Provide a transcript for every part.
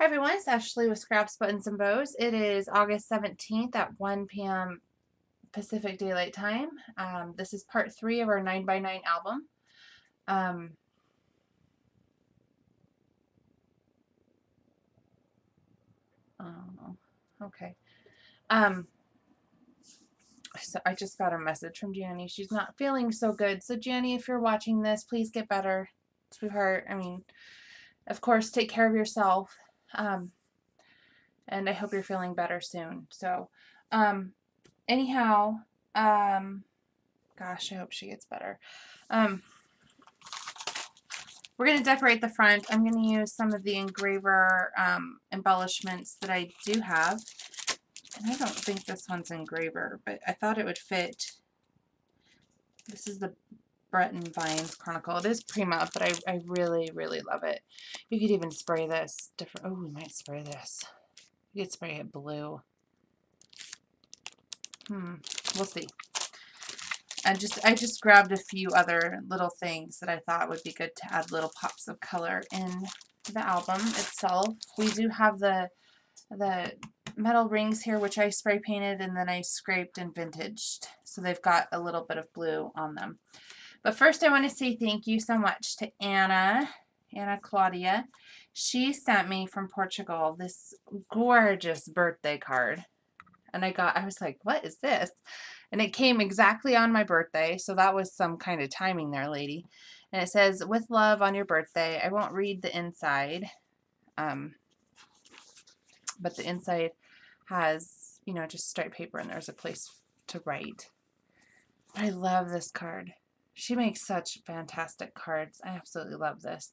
Hi everyone, it's Ashley with Scraps, Buttons, and Bows. It is August 17th at 1 p.m. Pacific Daylight Time. This is part 3 of our 9x9 album. Oh, okay. So I just got a message from Janny. She's not feeling so good. So Janny, if you're watching this, please get better. Sweetheart, I mean, of course, take care of yourself. And I hope you're feeling better soon. So, anyhow, gosh, I hope she gets better. We're going to decorate the front. I'm going to use some of the engraver embellishments that I do have. And I don't think this one's engraver, but I thought it would fit. This is the Breton Vines Chronicle. It is Prima, but I really, really love it. You could even spray this different. Oh, we might spray this. You could spray it blue. We'll see. I just grabbed a few other little things that I thought would be good to add little pops of color in the album itself. We do have the metal rings here, which I spray painted and then I scraped and vintaged. So they've got a little bit of blue on them. But first I want to say thank you so much to Anna Claudia. She sent me from Portugal this gorgeous birthday card. And I was like, what is this? And it came exactly on my birthday, so that was some kind of timing there, lady. And it says, with love on your birthday. I won't read the inside, but the inside has, you know, just striped paper, and there's a place to write. But I love this card. She makes such fantastic cards. I absolutely love this.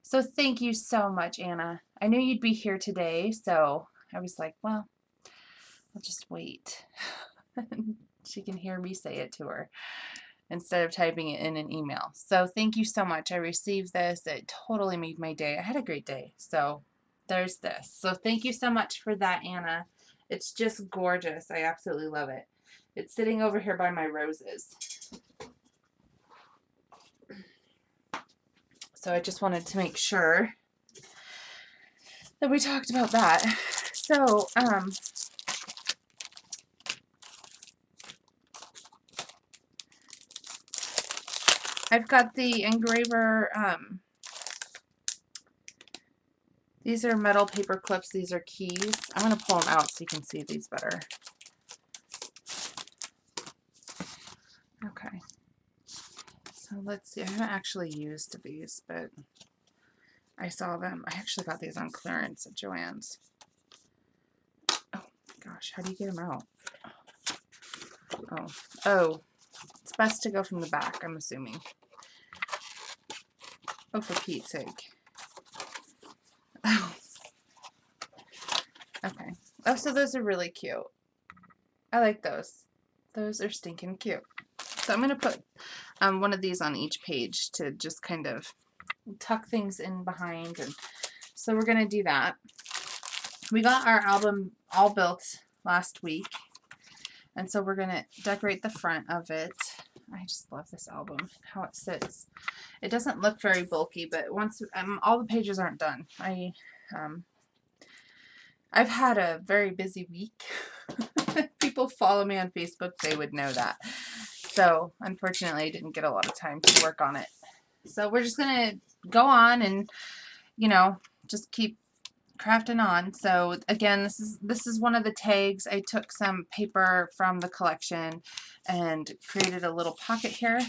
So thank you so much, Anna. I knew you'd be here today, so I was like, well, I'll just wait. She can hear me say it to her instead of typing it in an email. So thank you so much. I received this. It totally made my day. I had a great day. So there's this. So thank you so much for that, Anna. It's just gorgeous. I absolutely love it. It's sitting over here by my roses. So I just wanted to make sure that we talked about that. So, I've got the engraver, these are metal paper clips. These are keys. I'm going to pull them out so you can see these better. Okay. So let's see. I haven't actually used these, but I saw them. I actually got these on clearance at Joann's. Oh, gosh. How do you get them out? Oh, it's best to go from the back, I'm assuming. Oh, for Pete's sake. Oh. Okay. Oh, so those are really cute. I like those. Those are stinking cute. So I'm going to put one of these on each page to just kind of tuck things in behind. And so we're going to do that. We got our album all built last week. And so we're going to decorate the front of it. I just love this album, how it sits. It doesn't look very bulky, but once all the pages aren't done. I've had a very busy week. People follow me on Facebook, they would know that. So unfortunately I didn't get a lot of time to work on it. So we're just gonna go on and, you know, just keep crafting on. So again, this is one of the tags. I took some paper from the collection and created a little pocket here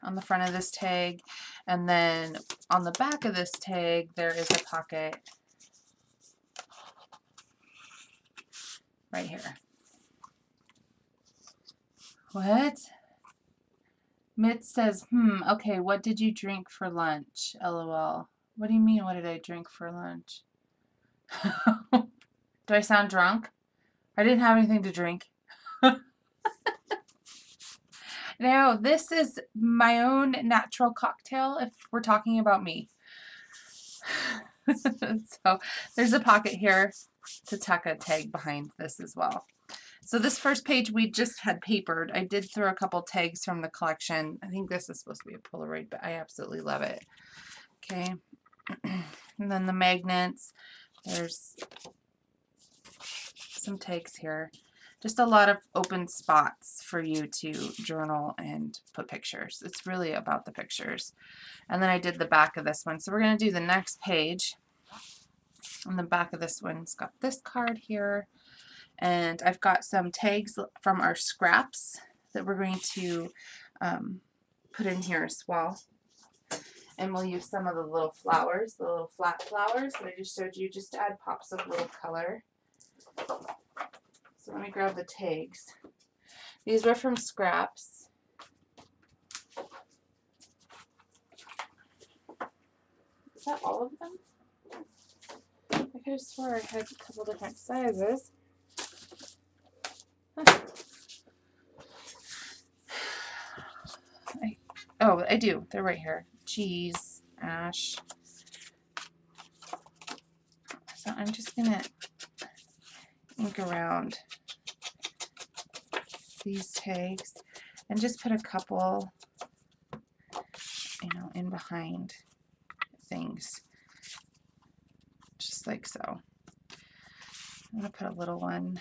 on the front of this tag, and then on the back of this tag there is a pocket right here. What? Mitz says, okay, what did you drink for lunch? LOL. What do you mean, what did I drink for lunch? Do I sound drunk? I didn't have anything to drink. No, this is my own natural cocktail if we're talking about me. So there's a pocket here to tuck a tag behind this as well. So this first page we just had papered. I did throw a couple tags from the collection. I think this is supposed to be a Polaroid, but I absolutely love it. Okay, And then the magnets, there's some tags here. Just a lot of open spots for you to journal and put pictures. It's really about the pictures. And then I did the back of this one. So we're going to do the next page. On the back of this one, it's got this card here. And I've got some tags from our scraps that we're going to put in here as well. And we'll use some of the little flowers, the little flat flowers that I just showed you, just to add pops of little color. So let me grab the tags. These were from scraps. Is that all of them? I could have swore I had a couple different sizes. Oh, I do. They're right here. Cheese, ash. So I'm just going to ink around these tags and just put a couple, you know, in behind things. Just like so. I'm going to put a little one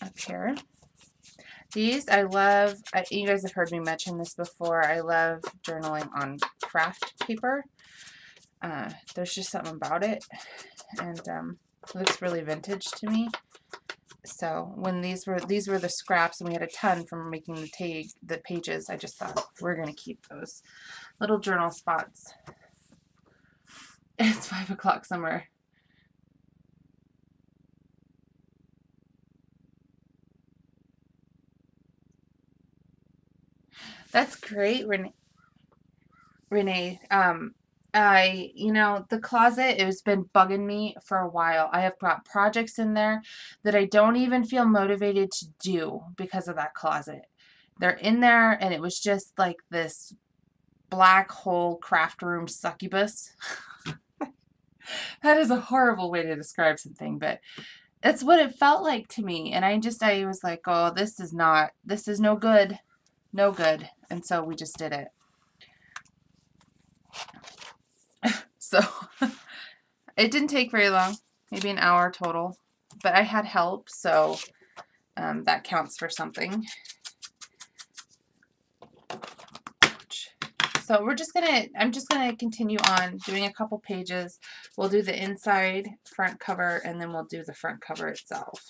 up here. These I love. You guys have heard me mention this before. I love journaling on craft paper. There's just something about it, and it looks really vintage to me. So when these were the scraps, and we had a ton from making the pages, I just thought we're gonna keep those little journal spots. It's 5 o'clock somewhere. That's great, Renee. You know, the closet, it has been bugging me for a while. I have got projects in there that I don't even feel motivated to do because of that closet. They're in there, and it was just like this black hole craft room succubus. That is a horrible way to describe something, but that's what it felt like to me. And I was like, oh, this is no good. No good. And so we just did it. So it didn't take very long, maybe an hour total, but I had help, so that counts for something. So I'm just gonna continue on doing a couple pages. We'll do the inside front cover, and then we'll do the front cover itself.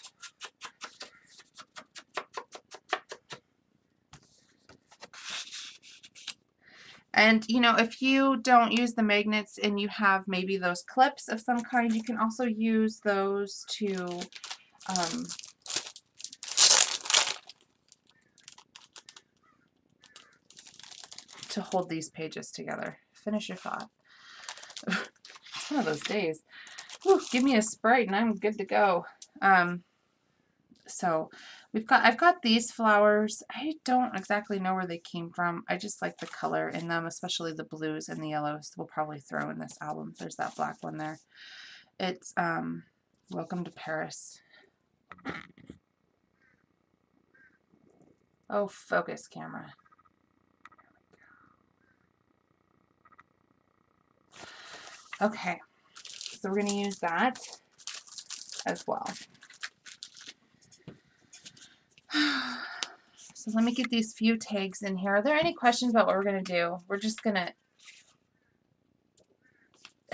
And, you know, if you don't use the magnets and you have maybe those clips of some kind, you can also use those to hold these pages together. Finish your thought. It's one of those days. Whew, give me a Sprite and I'm good to go. So I've got these flowers. I don't exactly know where they came from. I just like the color in them, especially the blues and the yellows. We'll probably throw in this album. There's that black one there. It's Welcome to Paris. Oh, focus, camera. Okay, so we're going to use that as well. So let me get these few tags in here. Are there any questions about what we're going to do? We're just going to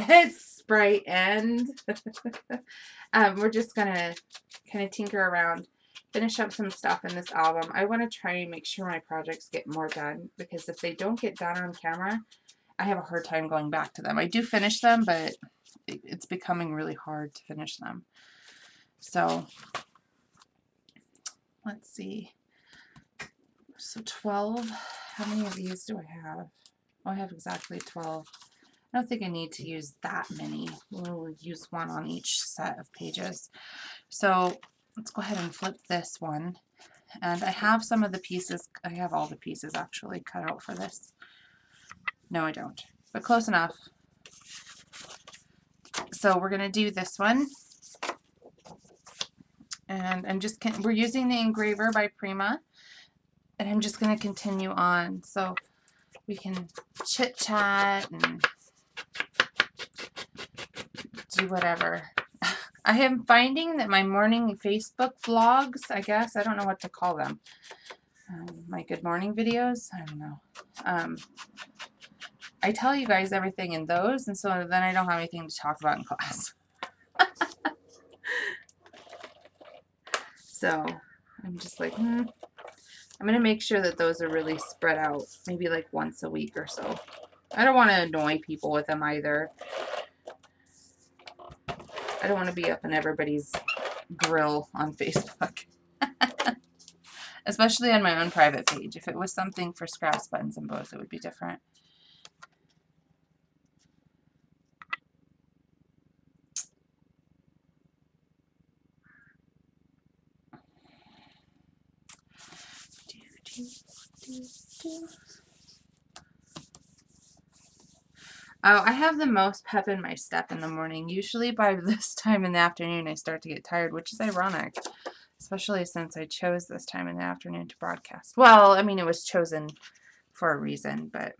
hit Sprite and we're just going to kind of tinker around, finish up some stuff in this album. I want to try and make sure my projects get more done, because if they don't get done on camera, I have a hard time going back to them. I do finish them, but it's becoming really hard to finish them. So let's see. So 12, how many of these do I have? Oh, I have exactly 12. I don't think I need to use that many. We'll use one on each set of pages. So let's go ahead and flip this one. And I have some of the pieces, I have all the pieces actually cut out for this. No, I don't, but close enough. So we're going to do this one. And we're using the engraver by Prima. And I'm just going to continue on so we can chit chat and do whatever. I am finding that my morning Facebook vlogs, I guess, I don't know what to call them. My good morning videos, I don't know. I tell you guys everything in those, and so then I don't have anything to talk about in class. So I'm just like, I'm going to make sure that those are really spread out, maybe like once a week or so. I don't want to annoy people with them either. I don't want to be up in everybody's grill on Facebook. Especially on my own private page. If it was something for Scraps, Buttons, and Bows, it would be different. Oh, I have the most pep in my step in the morning. Usually by this time in the afternoon I start to get tired, which is ironic, especially since I chose this time in the afternoon to broadcast. Well, I mean, it was chosen for a reason, but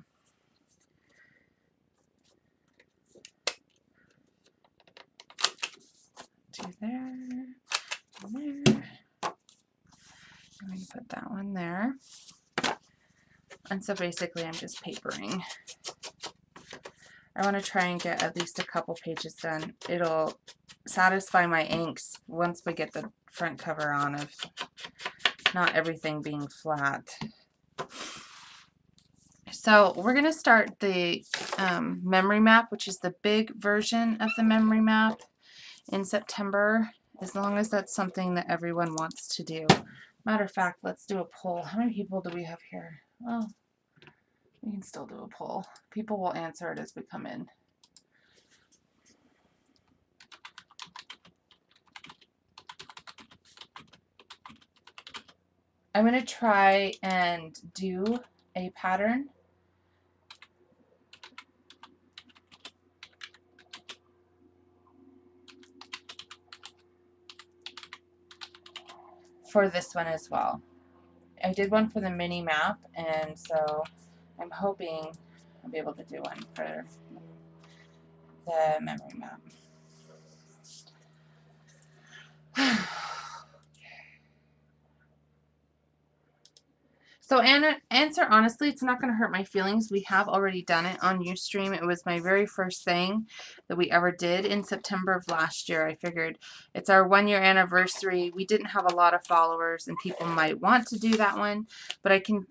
do there, and there. I'm going to put that one there. And so basically I'm just papering. I want to try and get at least a couple pages done. It'll satisfy my angst once we get the front cover on of not everything being flat. So we're going to start the memory map, which is the big version of the memory map, in September, as long as that's something that everyone wants to do. Matter of fact, let's do a poll. How many people do we have here? Well, we can still do a poll. People will answer it as we come in. I'm going to try and do a pattern for this one as well. I did one for the mini map, and so I'm hoping I'll be able to do one for the memory map. So answer honestly, it's not going to hurt my feelings. We have already done it on Ustream. It was my very first thing that we ever did in September of last year. I figured it's our 1-year anniversary. We didn't have a lot of followers and people might want to do that one, but I can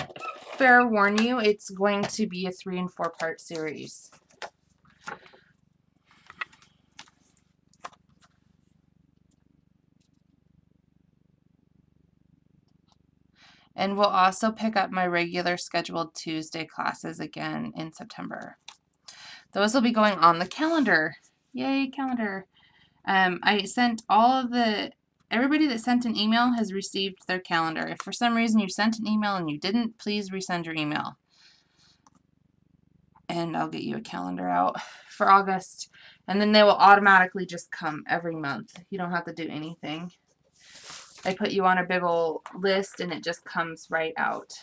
fair warn you, it's going to be a 3- and 4-part series. And we'll also pick up my regular scheduled Tuesday classes again in September. Those will be going on the calendar. Yay, calendar. I sent all of everybody that sent an email has received their calendar. If for some reason you sent an email and you didn't, please resend your email. And I'll get you a calendar out for August. And then they will automatically just come every month. You don't have to do anything. I put you on a big old list and it just comes right out.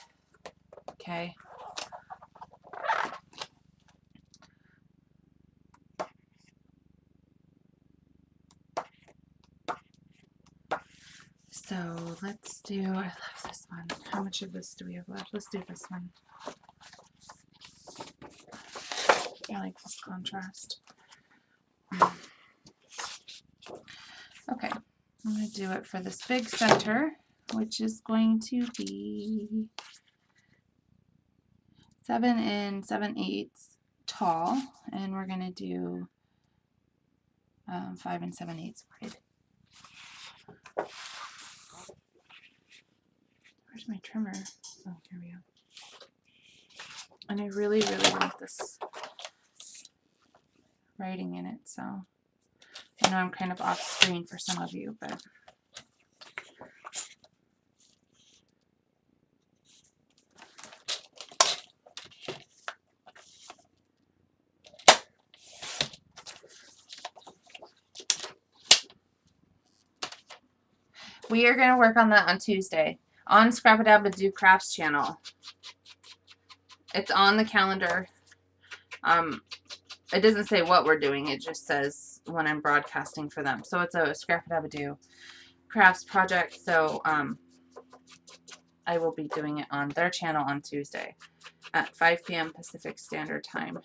Okay. So let's do, I love this one. How much of this do we have left? Let's do this one. I like this contrast. Okay. I'm going to do it for this big center, which is going to be 7 7/8 tall, and we're going to do 5 7/8 wide. Where's my trimmer? Oh, here we go. And I really, really want this writing in it, so I know I'm kind of off screen for some of you, but we are going to work on that on Tuesday on Scrap-A-Dab-A-Do Crafts channel. It's on the calendar. it doesn't say what we're doing. It just says when I'm broadcasting for them. So it's a Scrap-a-Dab-a-Doo crafts project. So I will be doing it on their channel on Tuesday at 5 p.m. Pacific Standard Time.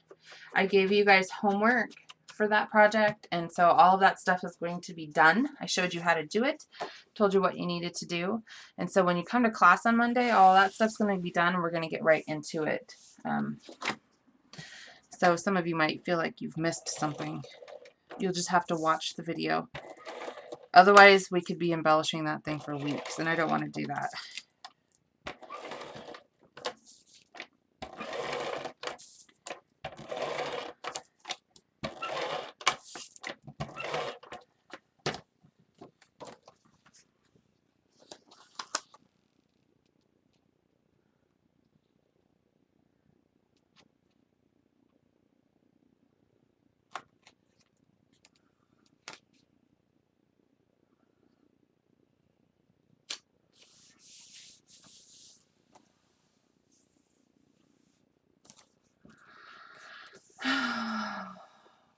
I gave you guys homework for that project, and so all of that stuff is going to be done. I showed you how to do it, told you what you needed to do, and so when you come to class on Monday, all that stuff's going to be done, and we're going to get right into it. So some of you might feel like you've missed something. You'll just have to watch the video. Otherwise, we could be embellishing that thing for weeks, and I don't want to do that.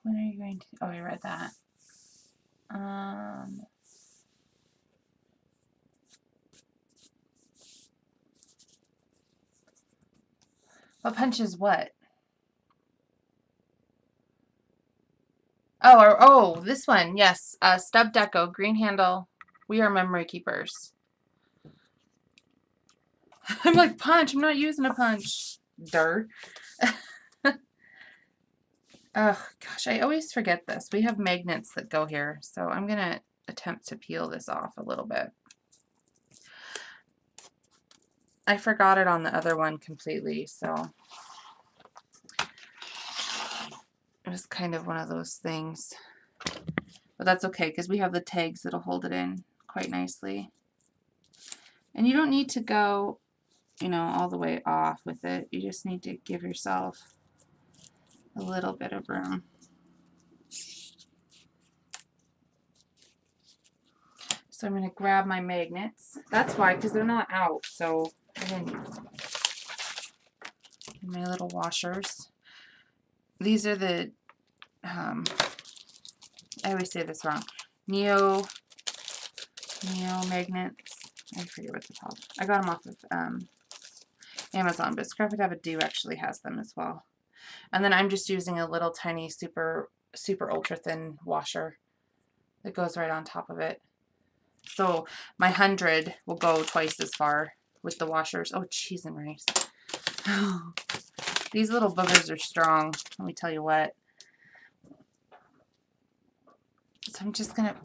When are you going to? Oh, I read that. What punches what? Oh, this one. Yes. Stub Deco, green handle. We are memory keepers. I'm like, punch. I'm not using a punch. Dirt. Oh, gosh. I always forget this. We have magnets that go here. So I'm going to attempt to peel this off a little bit. I forgot it on the other one completely. So it was kind of one of those things. But that's okay because we have the tags that'll hold it in quite nicely. And you don't need to go, you know, all the way off with it. You just need to give yourself a little bit of room. So I'm going to grab my magnets. That's why, because they're not out. So I didn't. My little washers. These are the, I always say this wrong, Neo magnets. I forget what they're called. I got them off of Amazon, but Scrap-a-Dab-a-Doo actually has them as well. And then I'm just using a little tiny super ultra thin washer that goes right on top of it. So my 100 will go twice as far with the washers. Oh, cheese and rice. These little boogers are strong. Let me tell you what. So I'm just going to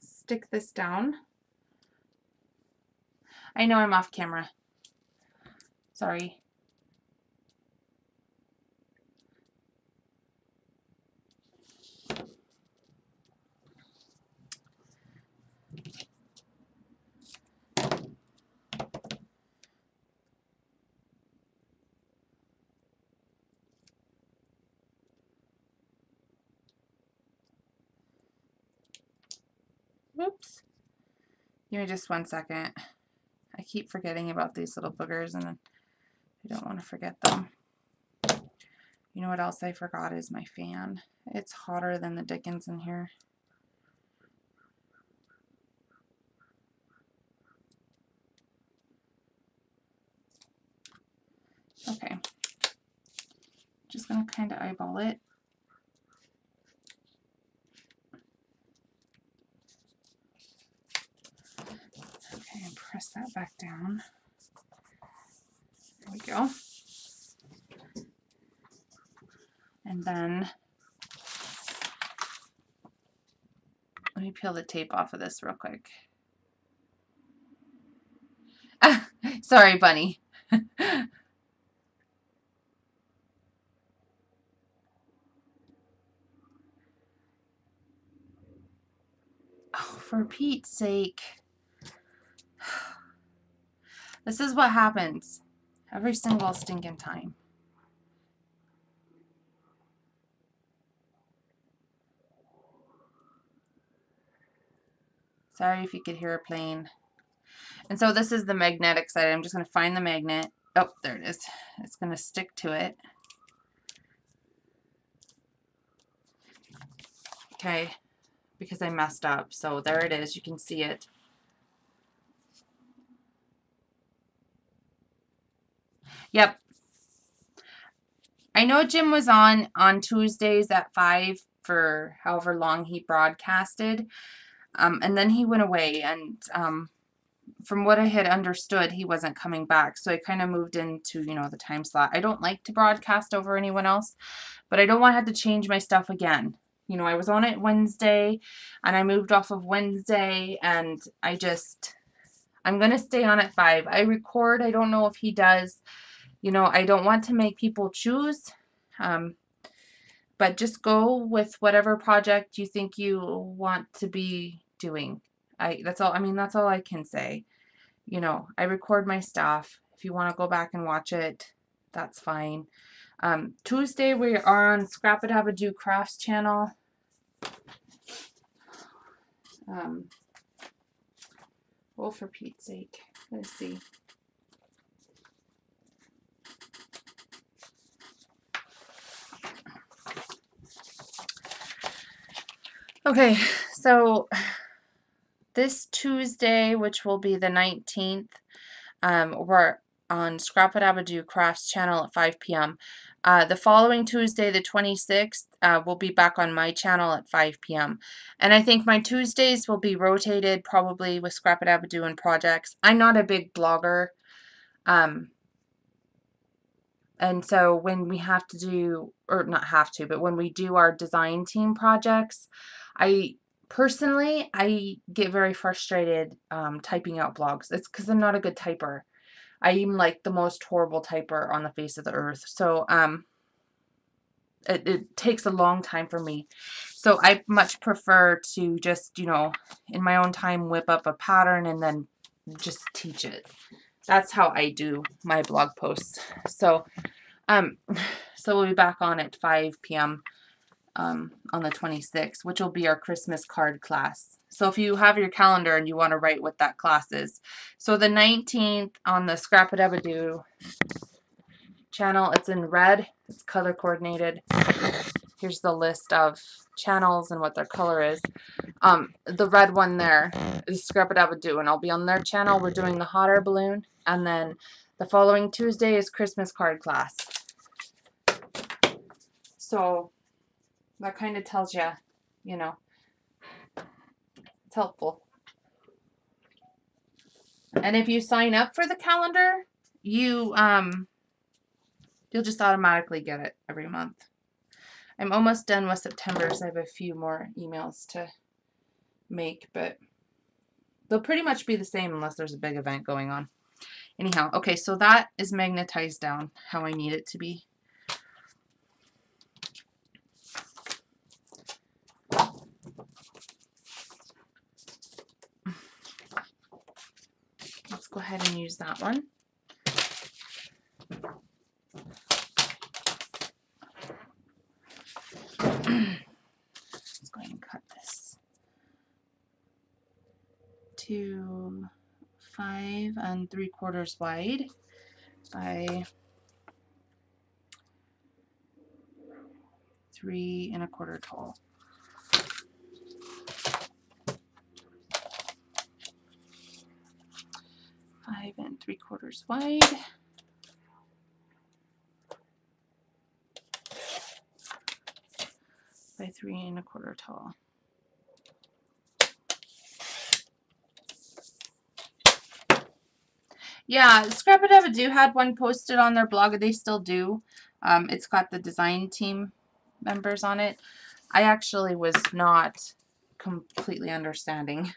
stick this down. I know I'm off camera. Sorry. Whoops. Give me just 1 second. I keep forgetting about these little boogers and I don't want to forget them. You know what else I forgot is my fan. It's hotter than the dickens in here. Okay. Just going to kind of eyeball it. Okay, and press that back down. There we go. And then let me peel the tape off of this real quick. Ah, sorry, bunny. Oh, for Pete's sake. This is what happens every single stinking time. Sorry if you could hear a plane. And so this is the magnetic side. I'm just going to find the magnet. Oh, there it is. It's going to stick to it. Okay, because I messed up. So there it is. You can see it. Yep. I know Jim was on Tuesdays at 5 for however long he broadcasted. And then he went away, and from what I had understood, he wasn't coming back. So I kind of moved into, you know, the time slot. I don't like to broadcast over anyone else, but I don't want to have to change my stuff again. You know, I was on it Wednesday, and I moved off of Wednesday, and I'm going to stay on at 5. I record. I don't know if he does. You know, I don't want to make people choose. But just go with whatever project you think you want to be doing. That's all. I mean, that's all I can say. You know, I record my stuff. If you want to go back and watch it, that's fine. Tuesday we are on Scrap-A-Dab-A-Doo Crafts channel. Well, for Pete's sake, let's see. Okay, so this Tuesday, which will be the 19th, we're on Scrap-A-Dab-A-Doo Crafts channel at 5 p.m. The following Tuesday, the 26th, we'll be back on my channel at 5 p.m. And I think my Tuesdays will be rotated probably with Scrap-A-Dab-A-Doo and projects. I'm not a big blogger. And so when we have to do, or not have to, but when we do our design team projects, I get very frustrated typing out blogs. It's because I'm not a good typer. I am like the most horrible typer on the face of the earth. So it takes a long time for me. So I much prefer to just, you know, in my own time whip up a pattern and then just teach it. That's how I do my blog posts. So so we'll be back on at 5 p.m. On the 26th, which will be our Christmas card class. So if you have your calendar and you want to write what that class is. So the 19th on the Scrap-A-Dab-A-Doo channel, it's in red. It's color coordinated. Here's the list of channels and what their color is. The red one there is Scrap-A-Dab-A-Doo, and I'll be on their channel. We're doing the hot air balloon, and then the following Tuesday is Christmas card class. So that kind of tells you, you know, it's helpful. And if you sign up for the calendar, you'll just automatically get it every month. I'm almost done with September, so I have a few more emails to make, but they'll pretty much be the same unless there's a big event going on. Anyhow, okay, so that is magnetized down how I need it to be. Let's go ahead and use that one. Let's go ahead and cut this to 5 3/4 wide by 3 1/4 tall. Five 3/4 wide by 3 1/4 tall. Yeah, Scrap-A-Dab-A-Doo had one posted on their blog. They still do. It's got the design team members on it. I actually was not completely understanding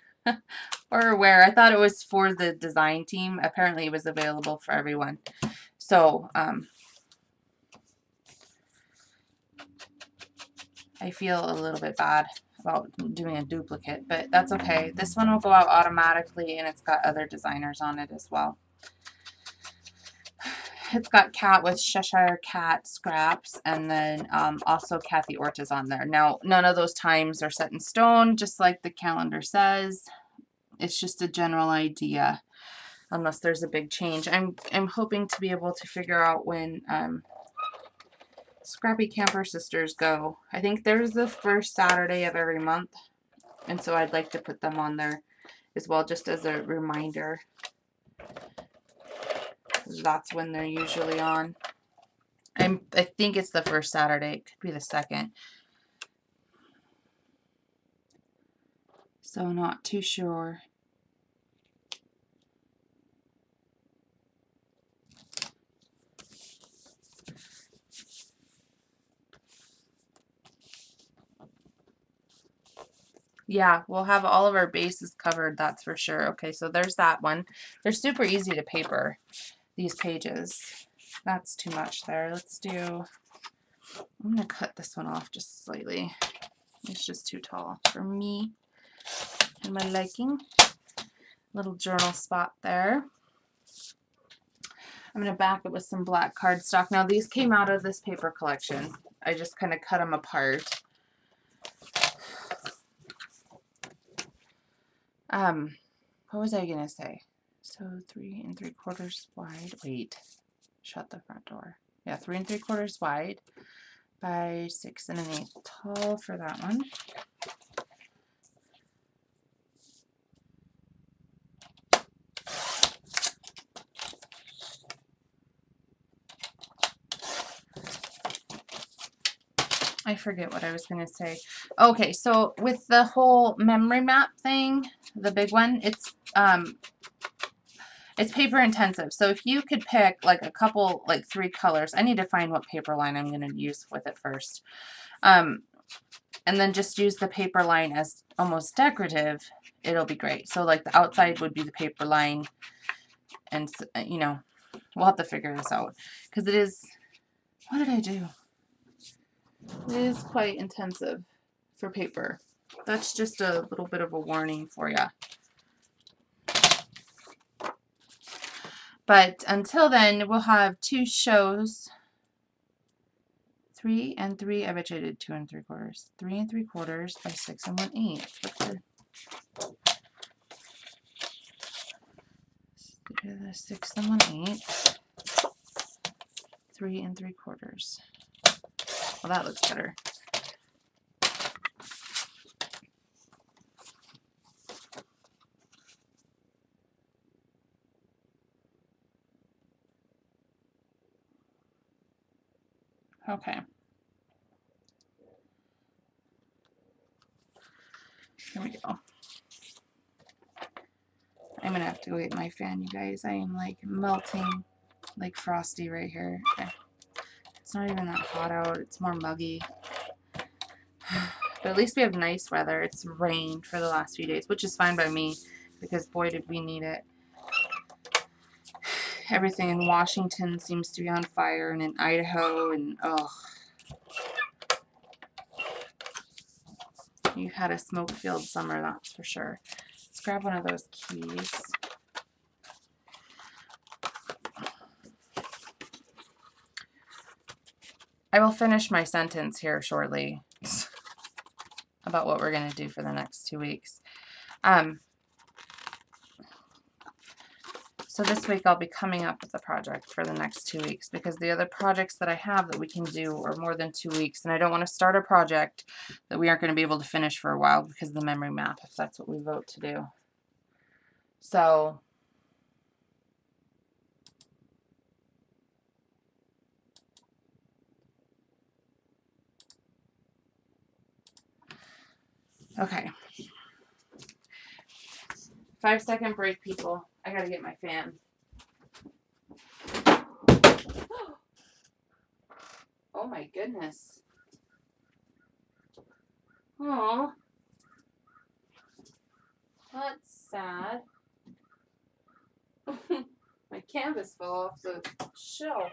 or aware. I thought it was for the design team. Apparently it was available for everyone. So I feel a little bit bad about doing a duplicate, but that's okay. This one will go out automatically, and it's got other designers on it as well. It's got Cat with Cheshire Cat scraps, and then also Kathy Orta's on there. Now, none of those times are set in stone, just like the calendar says. It's just a general idea, unless there's a big change. I'm hoping to be able to figure out when Scrappy Camper Sisters go. I think there's the first Saturday of every month. And so I'd like to put them on there as well, just as a reminder. That's when they're usually on. I think it's the first Saturday. It could be the second. So not too sure. Yeah, we'll have all of our bases covered, that's for sure. Okay, so there's that one. They're super easy to paper, these pages. That's too much there. Let's do, I'm going to cut this one off just slightly. It's just too tall for me and my liking. Little journal spot there. I'm going to back it with some black cardstock. Now these came out of this paper collection. I just kind of cut them apart. What was I going to say? So 3 3/4 wide. Wait, shut the front door. Yeah, 3 3/4 wide by 6 1/8 tall for that one. I forget what I was going to say. Okay, so with the whole memory map thing, the big one, it's paper intensive. So if you could pick like a couple, like 3 colors, I need to find what paper line I'm going to use with it first. And then just use the paper line as almost decorative, it'll be great. So like the outside would be the paper line, and you know, we'll have to figure this out because it is, what did I do? It is quite intensive for paper. That's just a little bit of a warning for you. But until then, we'll have 2 shows. 3 and 3. I bet you I did 2 3/4. 3 3/4 by 6 1/8. The 6 1/8. 3 3/4. Well, that looks better. Okay. Here we go. I'm going to have to go get my fan, you guys. I am like melting like frosty right here. Okay. It's not even that hot out. It's more muggy. But at least we have nice weather. It's rained for the last few days, which is fine by me because boy did we need it. Everything in Washington seems to be on fire, and in Idaho, and oh, you had a smoke-filled summer, that's for sure. Let's grab one of those keys. I will finish my sentence here shortly about what we're going to do for the next 2 weeks. So this week I'll be coming up with a project for the next 2 weeks because the other projects that I have that we can do are more than 2 weeks, and I don't want to start a project that we aren't going to be able to finish for a while because of the memory map, if that's what we vote to do. So okay. 5-second break, people. I gotta get my fan. Oh my goodness. Oh, that's sad. My canvas fell off the shelf.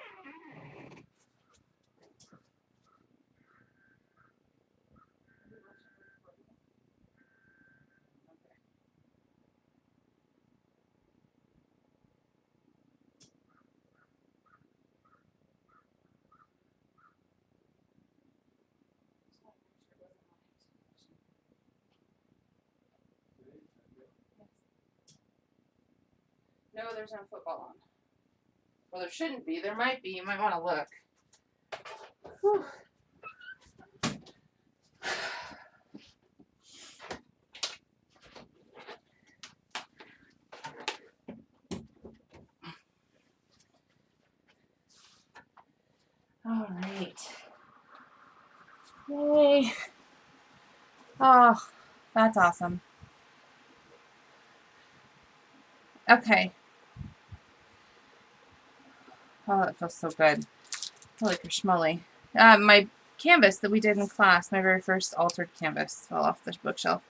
No, there's no football on. Well, there shouldn't be. There might be. You might want to look. Whew. All right. Yay. Oh, that's awesome. Okay. Oh, that feels so good. Holy schmoly. My canvas that we did in class, my very first altered canvas, fell off the bookshelf.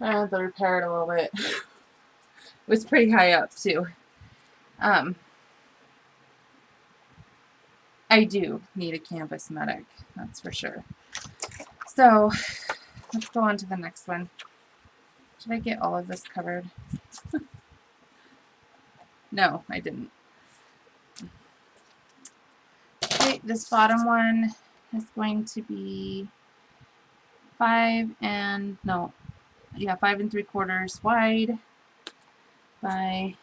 I had to repair it a little bit. It was pretty high up, too. I do need a canvas medic, that's for sure. So, let's go on to the next one. Did I get all of this covered? No, I didn't. Okay, this bottom one is going to be 5 and 3/4 wide by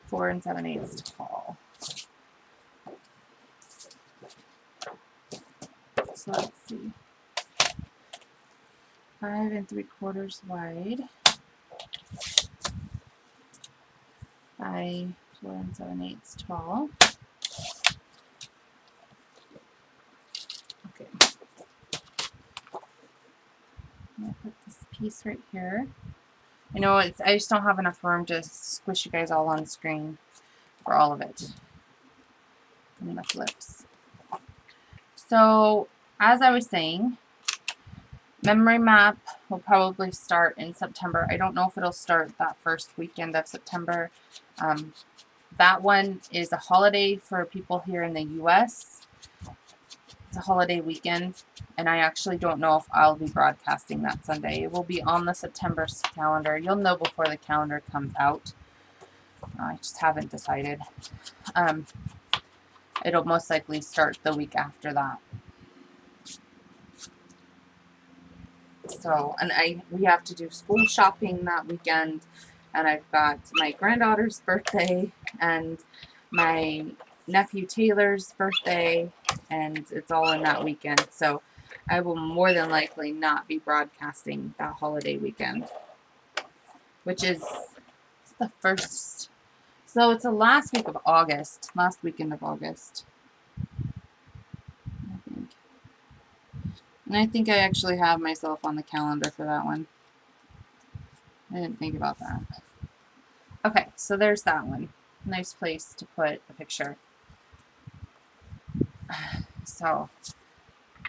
4 7/8 tall. So let's see. 5 3/4 wide by 4 7/8 tall. Okay. I'm gonna put this piece right here. I know I just don't have enough room to squish you guys all on screen for all of it. And the flips. So, as I was saying, Memory Map will probably start in September. I don't know if it'll start that first weekend of September. That one is a holiday for people here in the U.S. It's a holiday weekend, and I actually don't know if I'll be broadcasting that Sunday. It will be on the September calendar. You'll know before the calendar comes out. I just haven't decided. It'll most likely start the week after that. So, and we have to do school shopping that weekend, and I've got my granddaughter's birthday and my nephew Taylor's birthday, and it's all in that weekend. So I will more than likely not be broadcasting that holiday weekend, which is the first. So it's the last week of August, last weekend of August, I think. And I think I actually have myself on the calendar for that one. I didn't think about that. Okay, so there's that one. Nice place to put a picture. So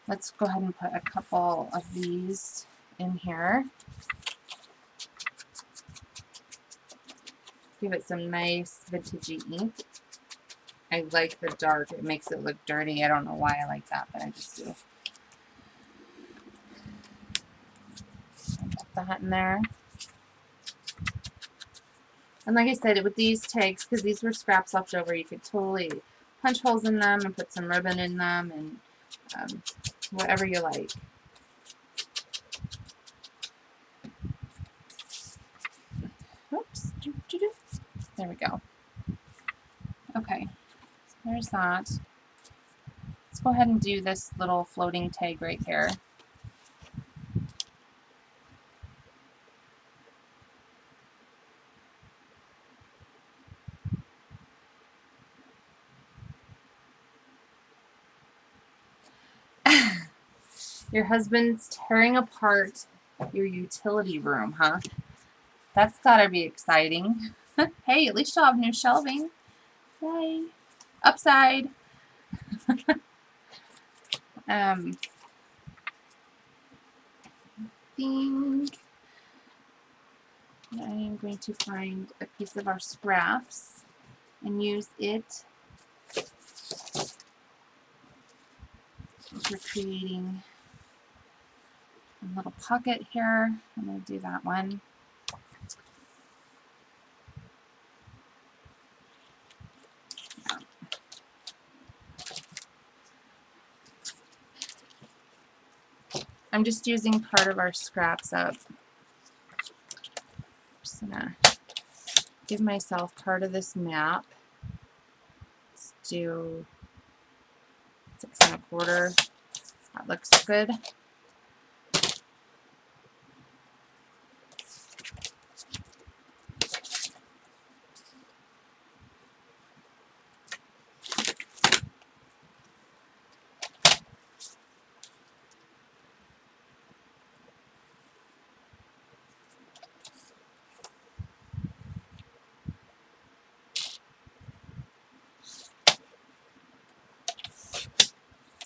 let's go ahead and put a couple of these in here. Give it some nice vintagey ink. I like the dark. It makes it look dirty. I don't know why I like that, but I just do. Put that in there. And like I said, with these tags, because these were scraps left over, you could totally punch holes in them and put some ribbon in them and whatever you like. Oops. There we go. Okay, so there's that. Let's go ahead and do this little floating tag right here. Your husband's tearing apart your utility room, huh? That's gotta be exciting. Hey, at least you'll have new shelving. Yay. Upside. I think I am going to find a piece of our scraps and use it for creating a little pocket here. I'm going to do that one. I'm just using part of our scraps up. Just gonna give myself part of this map. Let's do 6 1/4. That looks good.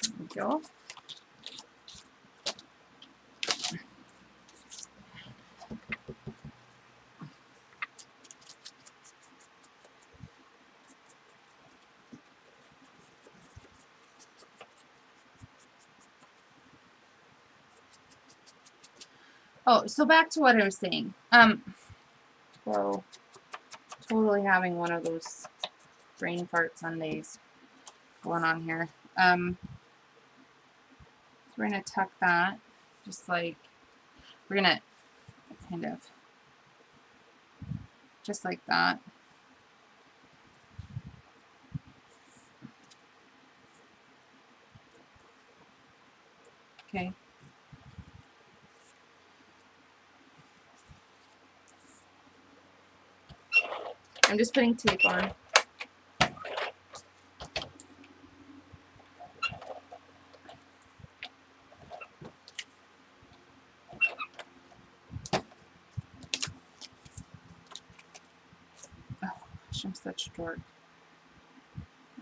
There we go. Oh, so back to what I was saying. So totally having one of those brain fart Sundays going on here. So we're gonna tuck that, just like we're gonna kind of just like that. Okay. I'm just putting tape on. Oh gosh, I'm such a dork.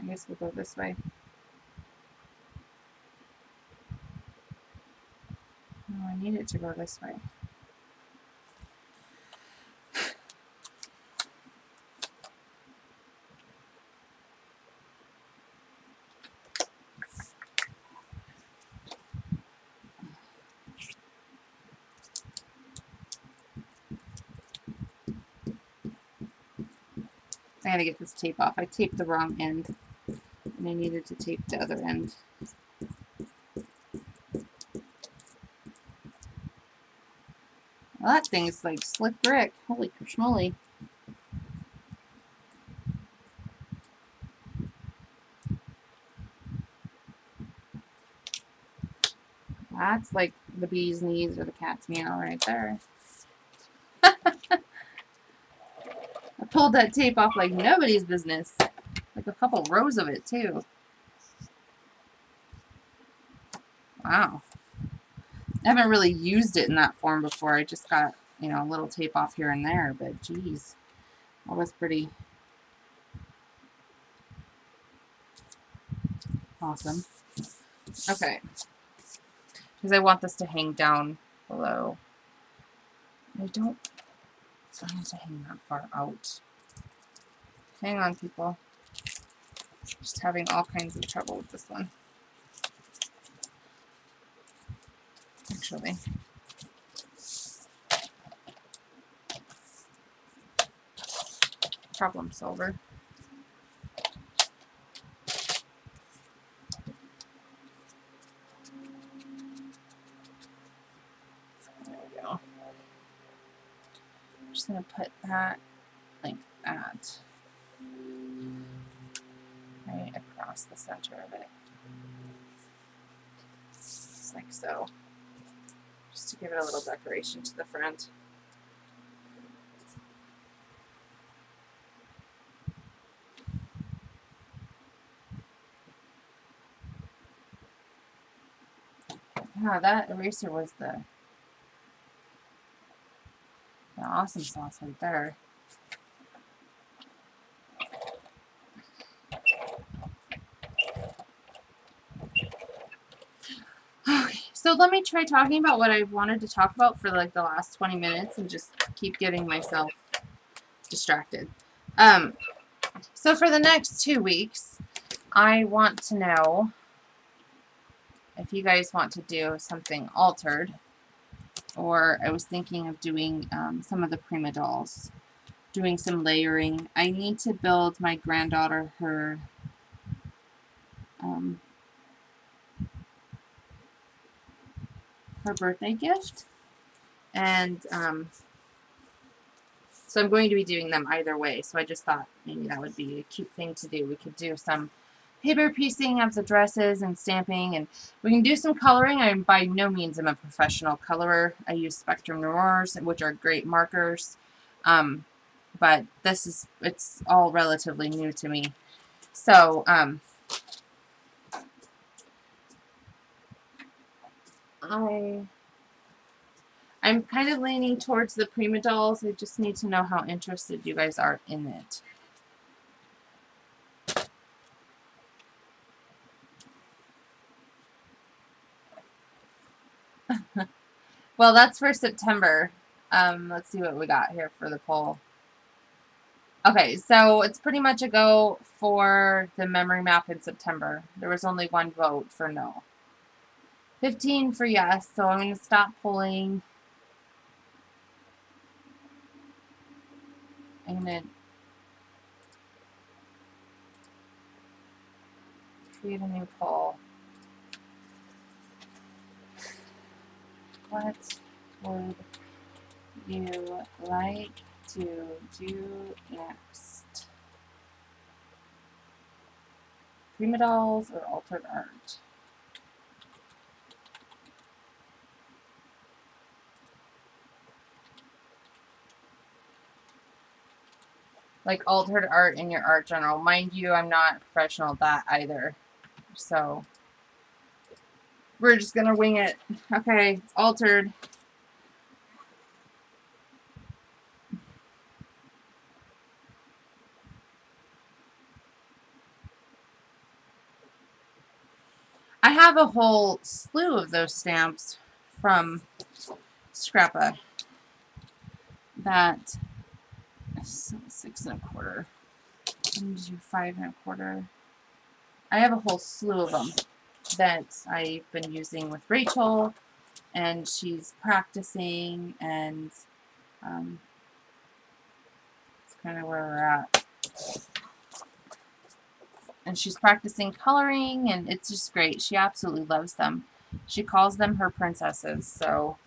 I guess we'll go this way. No, I need it to go this way. I gotta get this tape off. I taped the wrong end, and I needed to tape the other end. Well, that thing is like slick brick. Holy schmoly. That's like the bee's knees or the cat's meow right there. I pulled that tape off like nobody's business. Like a couple rows of it, too. Wow. I haven't really used it in that form before. I just got, you know, a little tape off here and there, but geez, that was pretty awesome. Okay. Because I want this to hang down below. I don't want it to hang that far out. Hang on, people. Just having all kinds of trouble with this one. Actually. Problem solver. There we go. I'm just going to put that like that right across the center of it. Just like so. Just to give it a little decoration to the front. Yeah, that eraser was the awesome sauce right there. Okay, so let me try talking about what I wanted to talk about for like the last 20 minutes and just keep getting myself distracted. So for the next 2 weeks, I want to know if you guys want to do something altered, or I was thinking of doing some of the Prima dolls, doing some layering. I need to build my granddaughter her birthday gift, and so I'm going to be doing them either way, so I just thought maybe that would be a cute thing to do. We could do some paper piecing of the dresses and stamping, and we can do some coloring. I by no means am a professional colorer. I use Spectrum Noirs, which are great markers, but it's all relatively new to me. So I'm kind of leaning towards the Prima dolls. I just need to know how interested you guys are in it. Well, that's for September. Let's see what we got here for the poll. Okay, so it's pretty much a go for the memory map in September. There was only one vote for no. 15 for yes, so I'm going to stop polling. I'm going to create a new poll. What would you like to do next? Prima dolls or altered art? Like altered art in your art journal. Mind you, I'm not a professional at that either. So we're just gonna wing it. Okay, it's altered. I have a whole slew of those stamps from Scrappa. That is 6 1/4. I'm gonna do 5 1/4. I have a whole slew of them that I've been using with Rachel, and she's practicing, and it's kind of where we're at. And she's practicing coloring, and it's just great. She absolutely loves them. She calls them her princesses, so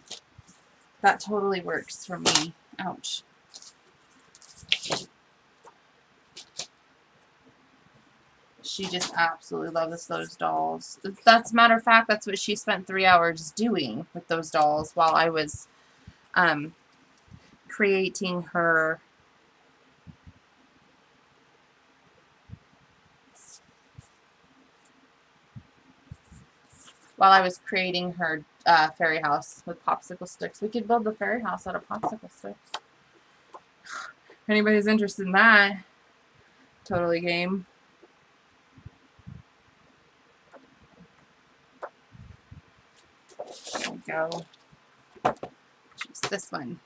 that totally works for me. Ouch. She just absolutely loves those dolls. That's a matter of fact, that's what she spent 3 hours doing with those dolls while I was creating her fairy house with popsicle sticks. We could build the fairy house out of popsicle sticks. If anybody's interested in that, totally game. There we go. Choose this one.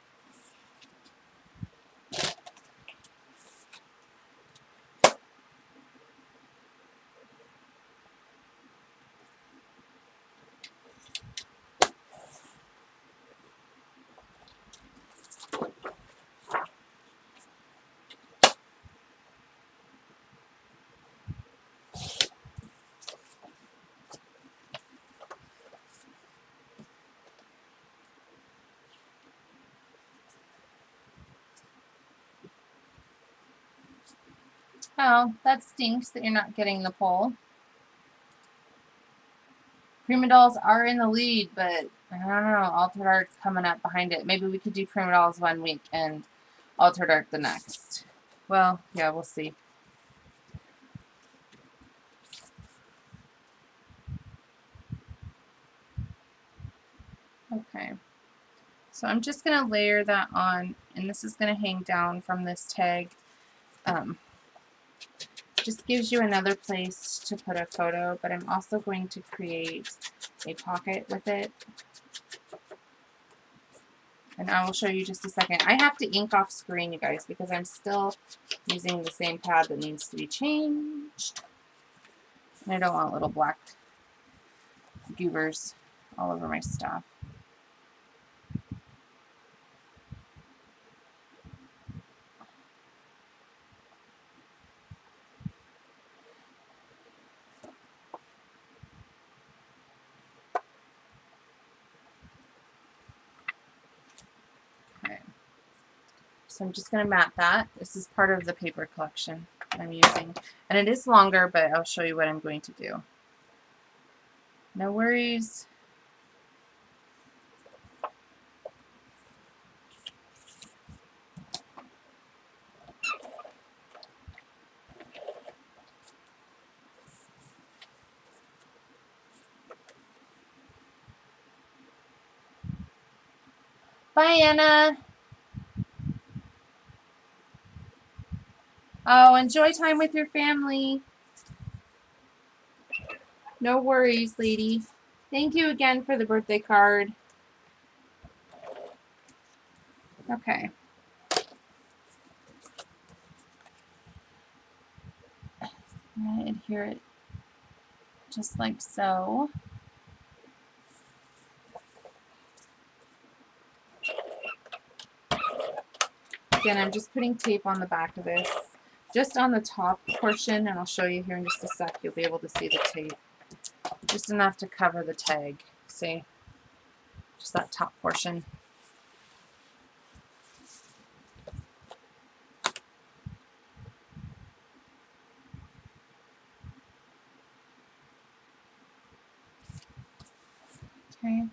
Oh, that stinks that you're not getting the poll. Prima dolls are in the lead, but I don't know. Altered art's coming up behind it. Maybe we could do Prima dolls one week and altered art the next. Well, yeah, we'll see. Okay. So I'm just going to layer that on, and this is going to hang down from this tag. Just gives you another place to put a photo, but I'm also going to create a pocket with it. And I will show you just a second. I have to ink off screen, you guys, because I'm still using the same pad that needs to be changed. And I don't want little black goobers all over my stuff. So I'm just going to mat that. This is part of the paper collection. I'm using. And it is longer, but I'll show you what I'm going to do. No worries. Bye, Anna. Oh, enjoy time with your family. No worries, lady. Thank you again for the birthday card. Okay. I'm going to adhere it just like so. Again, I'm just putting tape on the back of this, just on the top portion, and I'll show you here in just a sec. You'll be able to see the tape. Just enough to cover the tag. See? Just that top portion. Okay.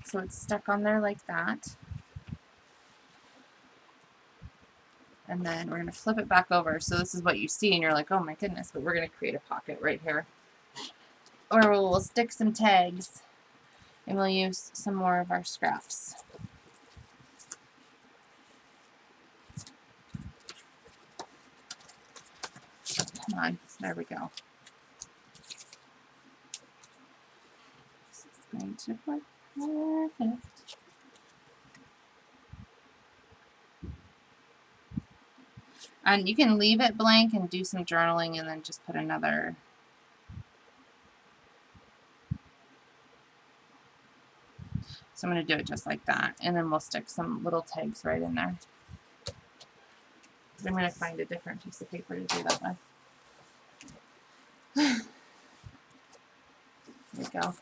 So it's stuck on there like that. And then we're going to flip it back over. So this is what you see, and you're like, oh my goodness, but we're going to create a pocket right here. Or we'll stick some tags, and we'll use some more of our scraps. Come on, there we go. This is going to work perfect. And you can leave it blank and do some journaling and then just put another. So I'm going to do it just like that. And then we'll stick some little tags right in there. I'm going to find a different piece of paper to do that with. There we go.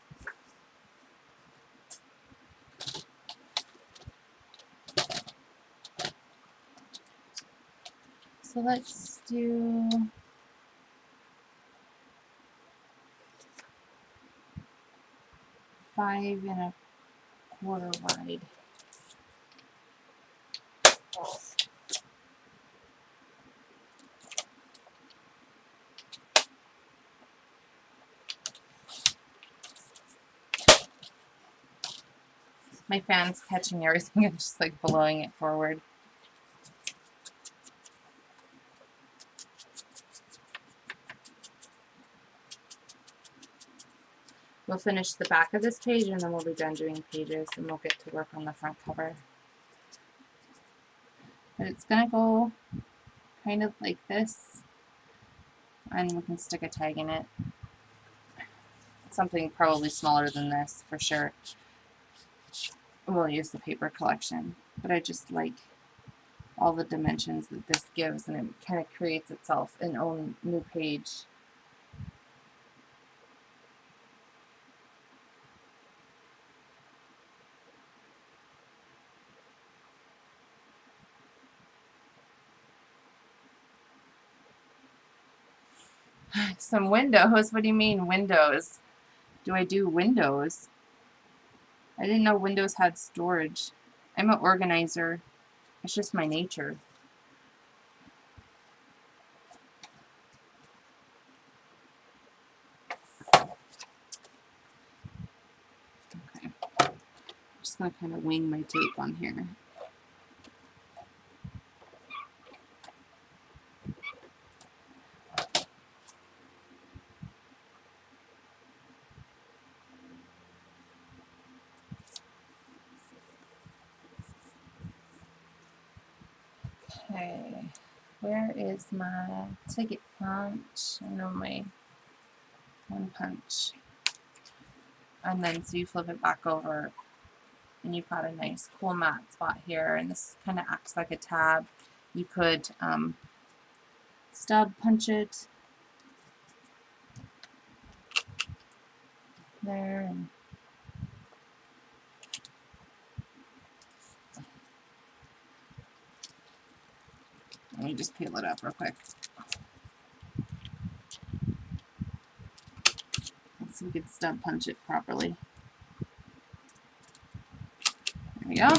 So let's do 5 1/4 wide. My fan's catching everything and just like blowing it forward. We'll finish the back of this page and then we'll be done doing pages and we'll get to work on the front cover. But it's going to go kind of like this, and we can stick a tag in it. Something probably smaller than this for sure. We'll use the paper collection, but I just like all the dimensions that this gives, and it kind of creates itself an own new page. Some windows? What do you mean windows? Do I do windows? I didn't know Windows had storage. I'm an organizer. It's just my nature. Okay. I'm just going to kind of wing my tape on here. Okay, where is my ticket punch? I know my one punch. And then so you flip it back over and you've got a nice cool matte spot here, and this kind of acts like a tab. You could stub punch it there, and let me just peel it up real quick. so we could stub punch it properly. There we go.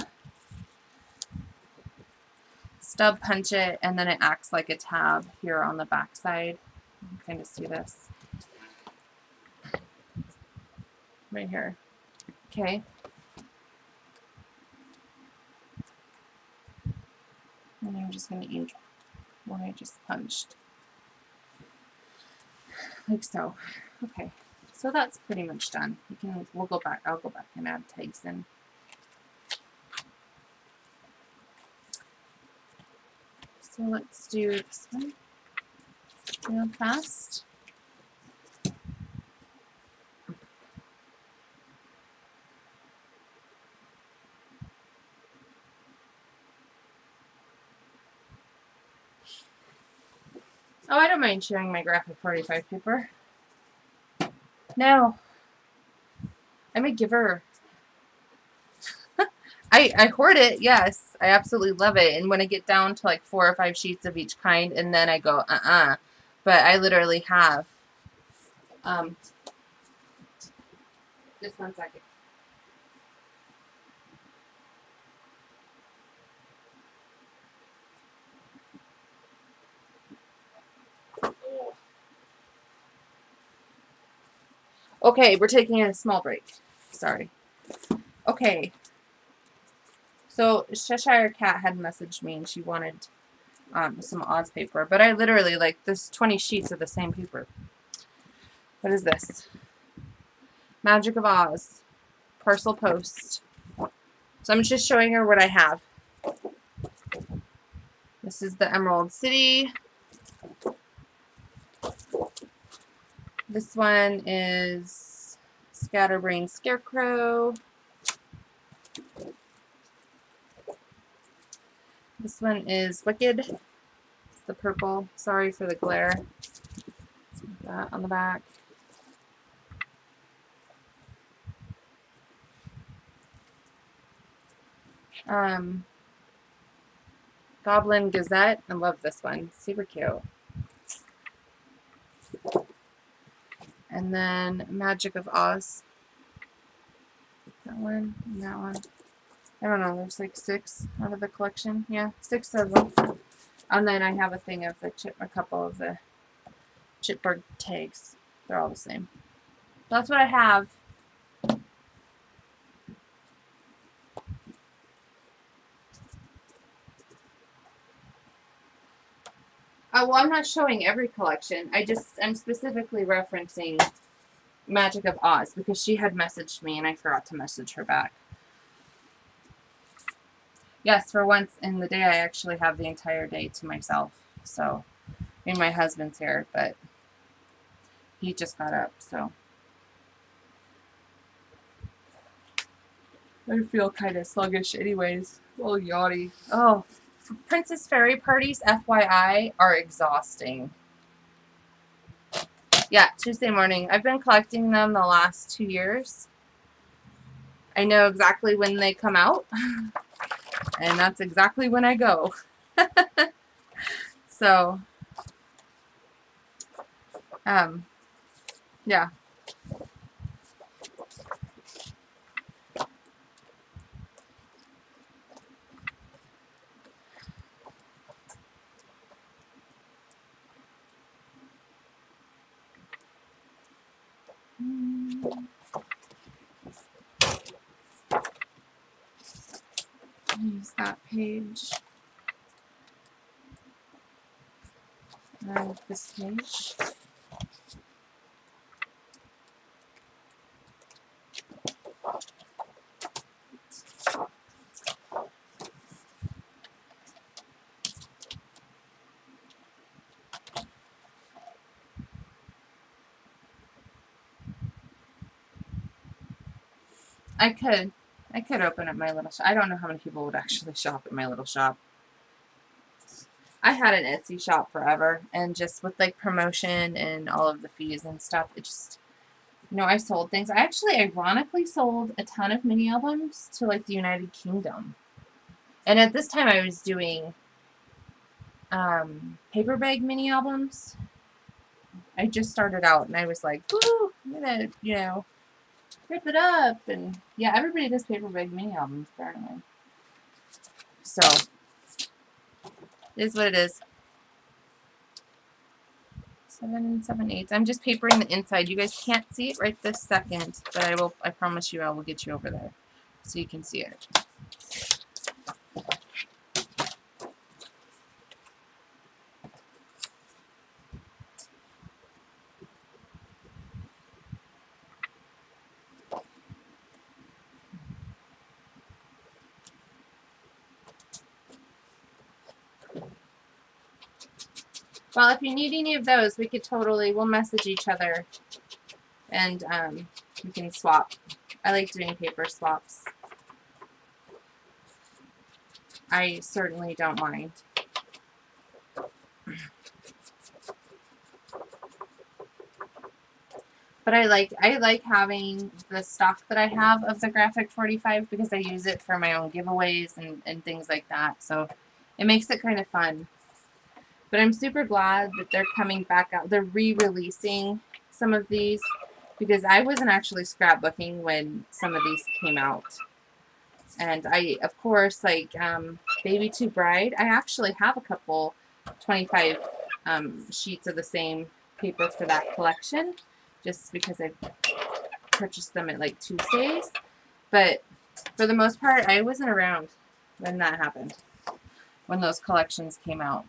Stub punch it, and then it acts like a tab here on the back side. You can kind of see this right here. Okay. And I'm just going to ink what I just punched. Like so. Okay. So that's pretty much done. We'll go back. I'll go back and add tags in. So let's do this one real fast. Oh, I don't mind sharing my graphic 45 paper. No. I'm a giver. I hoard it, yes. I absolutely love it. And when I get down to like 4 or 5 sheets of each kind, and then I go, But I literally have, just 1 second. Okay, we're taking a small break. Sorry. Okay. So Cheshire Cat had messaged me and she wanted some Oz paper, but I literally, like, this 20 sheets of the same paper. What is this? Magic of Oz. Parcel Post. So I'm just showing her what I have. This is the Emerald City. This one is Scatterbrain Scarecrow. This one is Wicked. It's the purple. Sorry for the glare. That on the back. Goblin Gazette. I love this one. Super cute. And then Magic of Oz. That one and that one. I don't know, there's like 6 out of the collection. Yeah, 6 of them. And then I have a thing of the a couple of the chipboard tags. They're all the same. That's what I have. Well, I'm not showing every collection. I'm specifically referencing Magic of Oz because she had messaged me and I forgot to message her back. Yes, for once in the day I actually have the entire day to myself. So, I mean, my husband's here, but he just got up, so. I feel kind of sluggish anyways. A little yachty. Oh, Princess Fairy parties, FYI, are exhausting. Yeah, Tuesday morning. I've been collecting them the last 2 years. I know exactly when they come out. And that's exactly when I go. So, yeah. Use that page. And this page. I could open up my little shop. I don't know how many people would actually shop at my little shop. I had an Etsy shop forever, and just with like promotion and all of the fees and stuff, it just, you know, I sold things. I actually ironically sold a ton of mini albums to like the United Kingdom. And at this time I was doing paper bag mini albums. I just started out and I was like, woo, I'm gonna, you know, rip it up. And yeah, everybody does paper bag mini albums apparently. So, it is what it is. 7 7/8. I'm just papering the inside. You guys can't see it right this second, but I promise you I will get you over there so you can see it. Well, if you need any of those, we'll message each other and we can swap. I like doing paper swaps. I certainly don't mind. But I like having the stock that I have of the Graphic 45 because I use it for my own giveaways and things like that. So it makes it kind of fun. But I'm super glad that they're coming back out. They're re-releasing some of these because I wasn't actually scrapbooking when some of these came out. And I, of course, like Baby to Bride, I actually have a couple 25 sheets of the same paper for that collection just because I purchased them at like Tuesdays. But for the most part, I wasn't around when that happened, when those collections came out.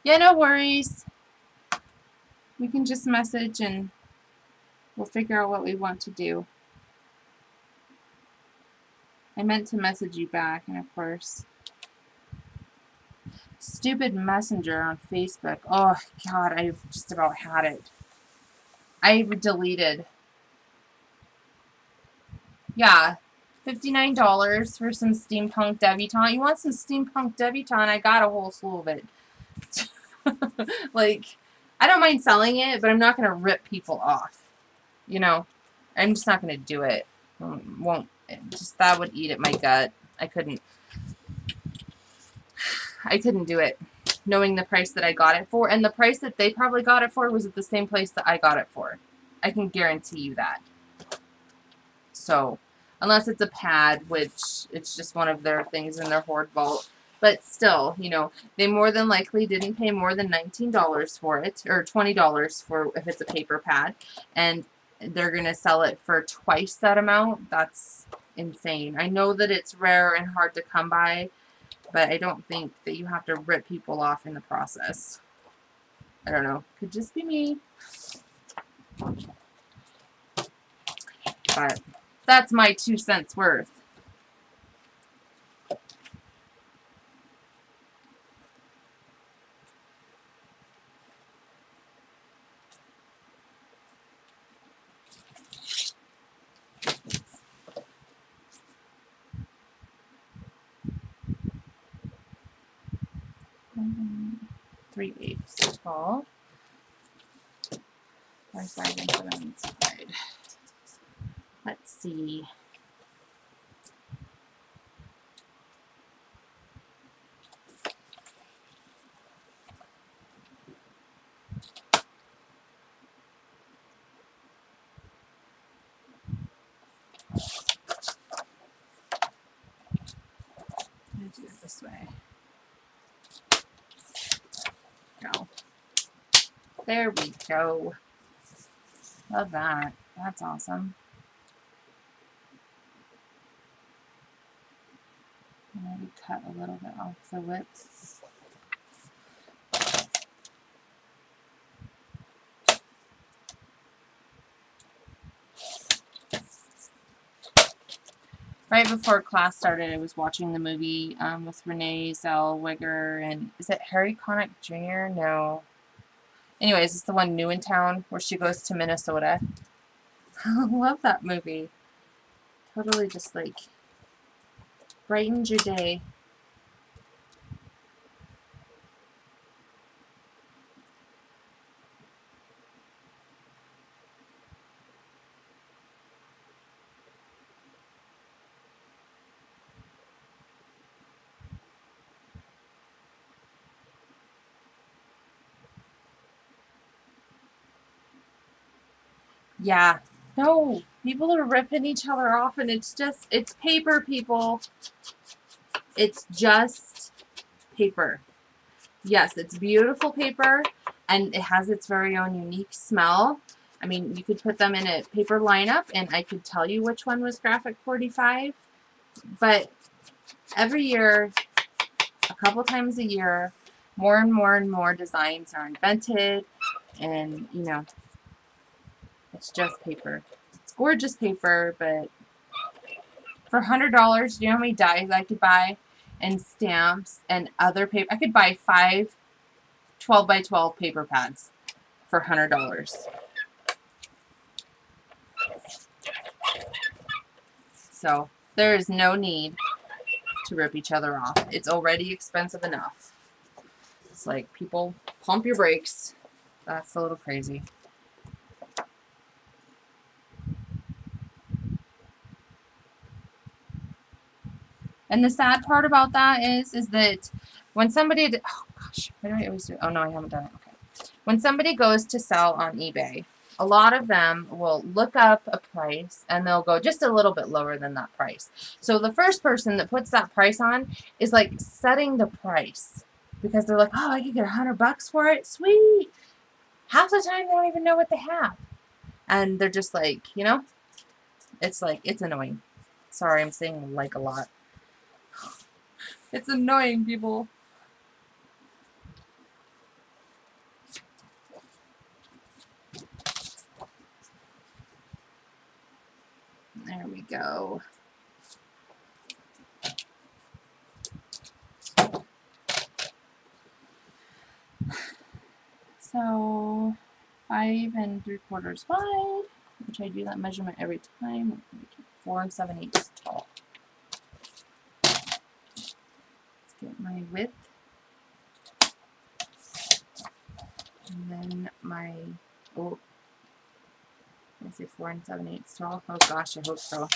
Yeah, no worries. We can just message and we'll figure out what we want to do. I meant to message you back, and of course, stupid messenger on Facebook. Oh, God, I've just about had it. I deleted. Yeah, $59 for some steampunk debutante. You want some steampunk debutante? I got a whole slew of it. Like, I don't mind selling it, but I'm not going to rip people off. You know, I'm just not going to do it. Won't. Just that would eat at my gut. I couldn't do it. Knowing the price that I got it for, and the price that they probably got it for was at the same place that I got it for. I can guarantee you that. So, unless it's a pad, which it's just one of their things in their hoard vault. But still, you know, they more than likely didn't pay more than $19 for it, or $20 for if it's a paper pad, and they're going to sell it for twice that amount. That's insane. I know that it's rare and hard to come by, but I don't think that you have to rip people off in the process. I don't know. Could just be me. But that's my 2 cents worth. Three eighths tall. 5 inches on each side. Let's see. I'm going to do it this way. Go. There we go. Love that. That's awesome. Maybe cut a little bit off the width. Right before class started, I was watching the movie with Renee Zellweger and is it Harry Connick Jr.? No. Anyways, it's the one New in Town where she goes to Minnesota. I love that movie. Totally just like brightens your day. Yeah. No, people are ripping each other off, and it's paper, people. It's just paper. Yes, it's beautiful paper, and it has its very own unique smell. I mean, you could put them in a paper lineup, and I could tell you which one was Graphic 45, but every year, a couple times a year, more and more and more designs are invented, and, you know, it's just paper. It's gorgeous paper, but for $100, do you know how many dies I could buy, and stamps, and other paper? I could buy 5 12 by 12 paper pads for $100. So there is no need to rip each other off. It's already expensive enough. It's like, people, pump your brakes. That's a little crazy. And the sad part about that is that when somebody, oh gosh, why do I always do? Oh no, I haven't done it. Okay. When somebody goes to sell on eBay, a lot of them will look up a price and they'll go just a little bit lower than that price. So the first person that puts that price on is like setting the price because they're like, oh, I could get $100 for it. Sweet. Half the time they don't even know what they have. And they're just like, you know, it's like, it's annoying. Sorry, I'm saying like a lot. It's annoying, people. There we go. So 5 3/4 wide, which I do that measurement every time. 4 7/8 tall. Let's get my width. And then my, oh, I say 4 7/8 tall. Oh gosh, I hope so.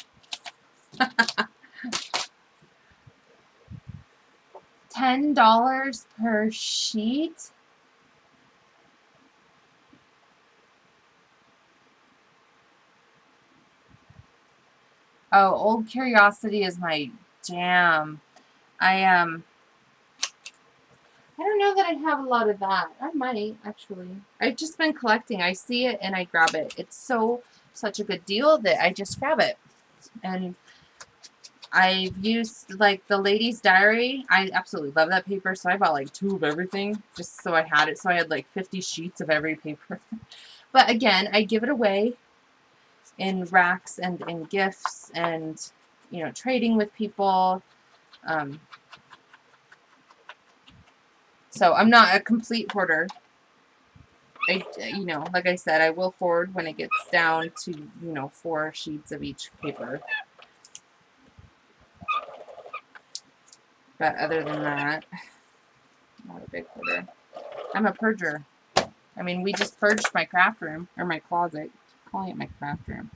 $10 per sheet. Oh, Old Curiosity is my jam. I don't know that I have a lot of that. I might, actually. I've just been collecting. I see it and I grab it. It's such a good deal that I just grab it. And I've used, like, the Lady's Diary. I absolutely love that paper, so I bought, like, 2 of everything just so I had it. So I had, like, 50 sheets of every paper. But, again, I give it away in racks and in gifts and, you know, trading with people. So I'm not a complete hoarder. You know, like I said, I will hoard when it gets down to, you know, 4 sheets of each paper. But other than that, not a big hoarder. I'm a purger. I mean, we just purged my craft room, or my closet. I'm calling it my craft room.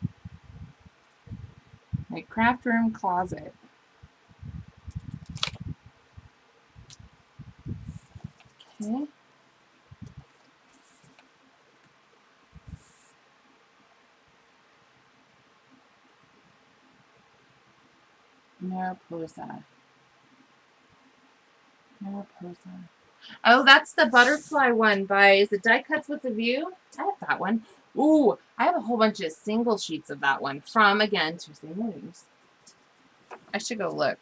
My craft room closet. Okay. Mariposa. Mariposa. Oh, that's the butterfly one by, is it Die Cuts with a View? I have that one. Ooh, I have a whole bunch of single sheets of that one from, again, Tuesday Mornings. I should go look.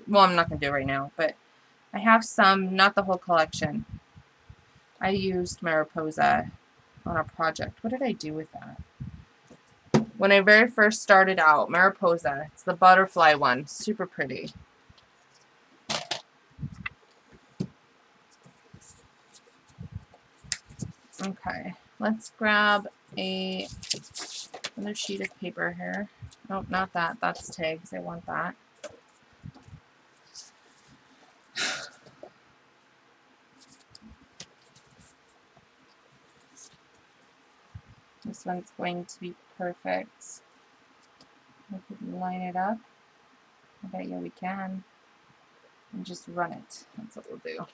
Well, I'm not going to do it right now, but I have some, not the whole collection. I used Mariposa on a project. What did I do with that? When I very first started out, Mariposa. It's the butterfly one. Super pretty. Okay, let's grab another sheet of paper here. Nope, not that. That's tags. I want that. This one's going to be perfect. We can line it up. I bet you we can. And just run it. That's what we'll do.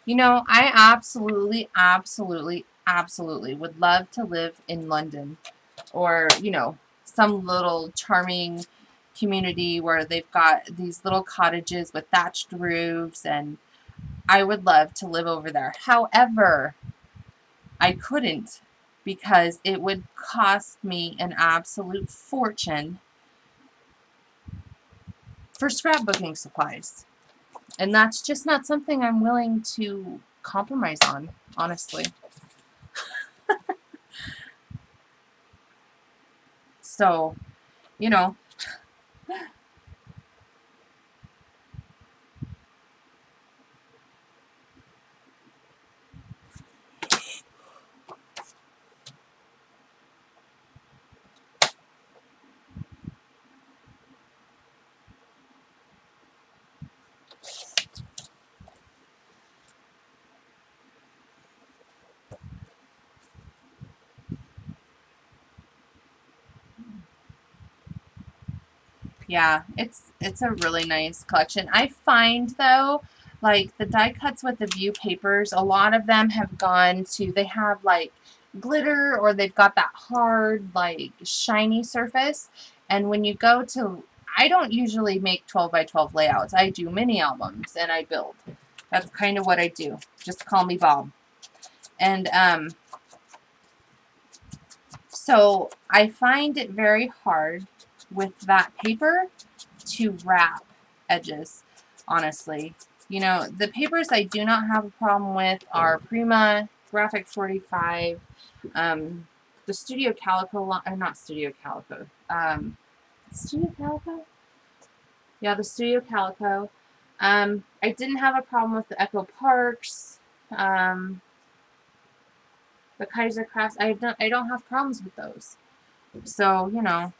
You know, I absolutely, absolutely, absolutely would love to live in London, or, you know, some little charming community where they've got these little cottages with thatched roofs, and I would love to live over there. However, I couldn't, because it would cost me an absolute fortune for scrapbooking supplies. And that's just not something I'm willing to compromise on, honestly. So, you know, yeah, it's a really nice collection. I find, though, like the die cuts with the View papers, a lot of them have gone to, they have like glitter, or they've got that hard, like shiny surface. And when you go to, I don't usually make 12 by 12 layouts. I do mini albums and I build. That's kind of what I do. Just call me Bob. And so I find it very hard with that paper to wrap edges, honestly. You know, the papers I do not have a problem with are Prima, Graphic 45, the Studio Calico, or not Studio Calico, Studio Calico? Yeah, the Studio Calico. I didn't have a problem with the Echo Parks, the Kaiser Crafts. I don't have problems with those. So, you know,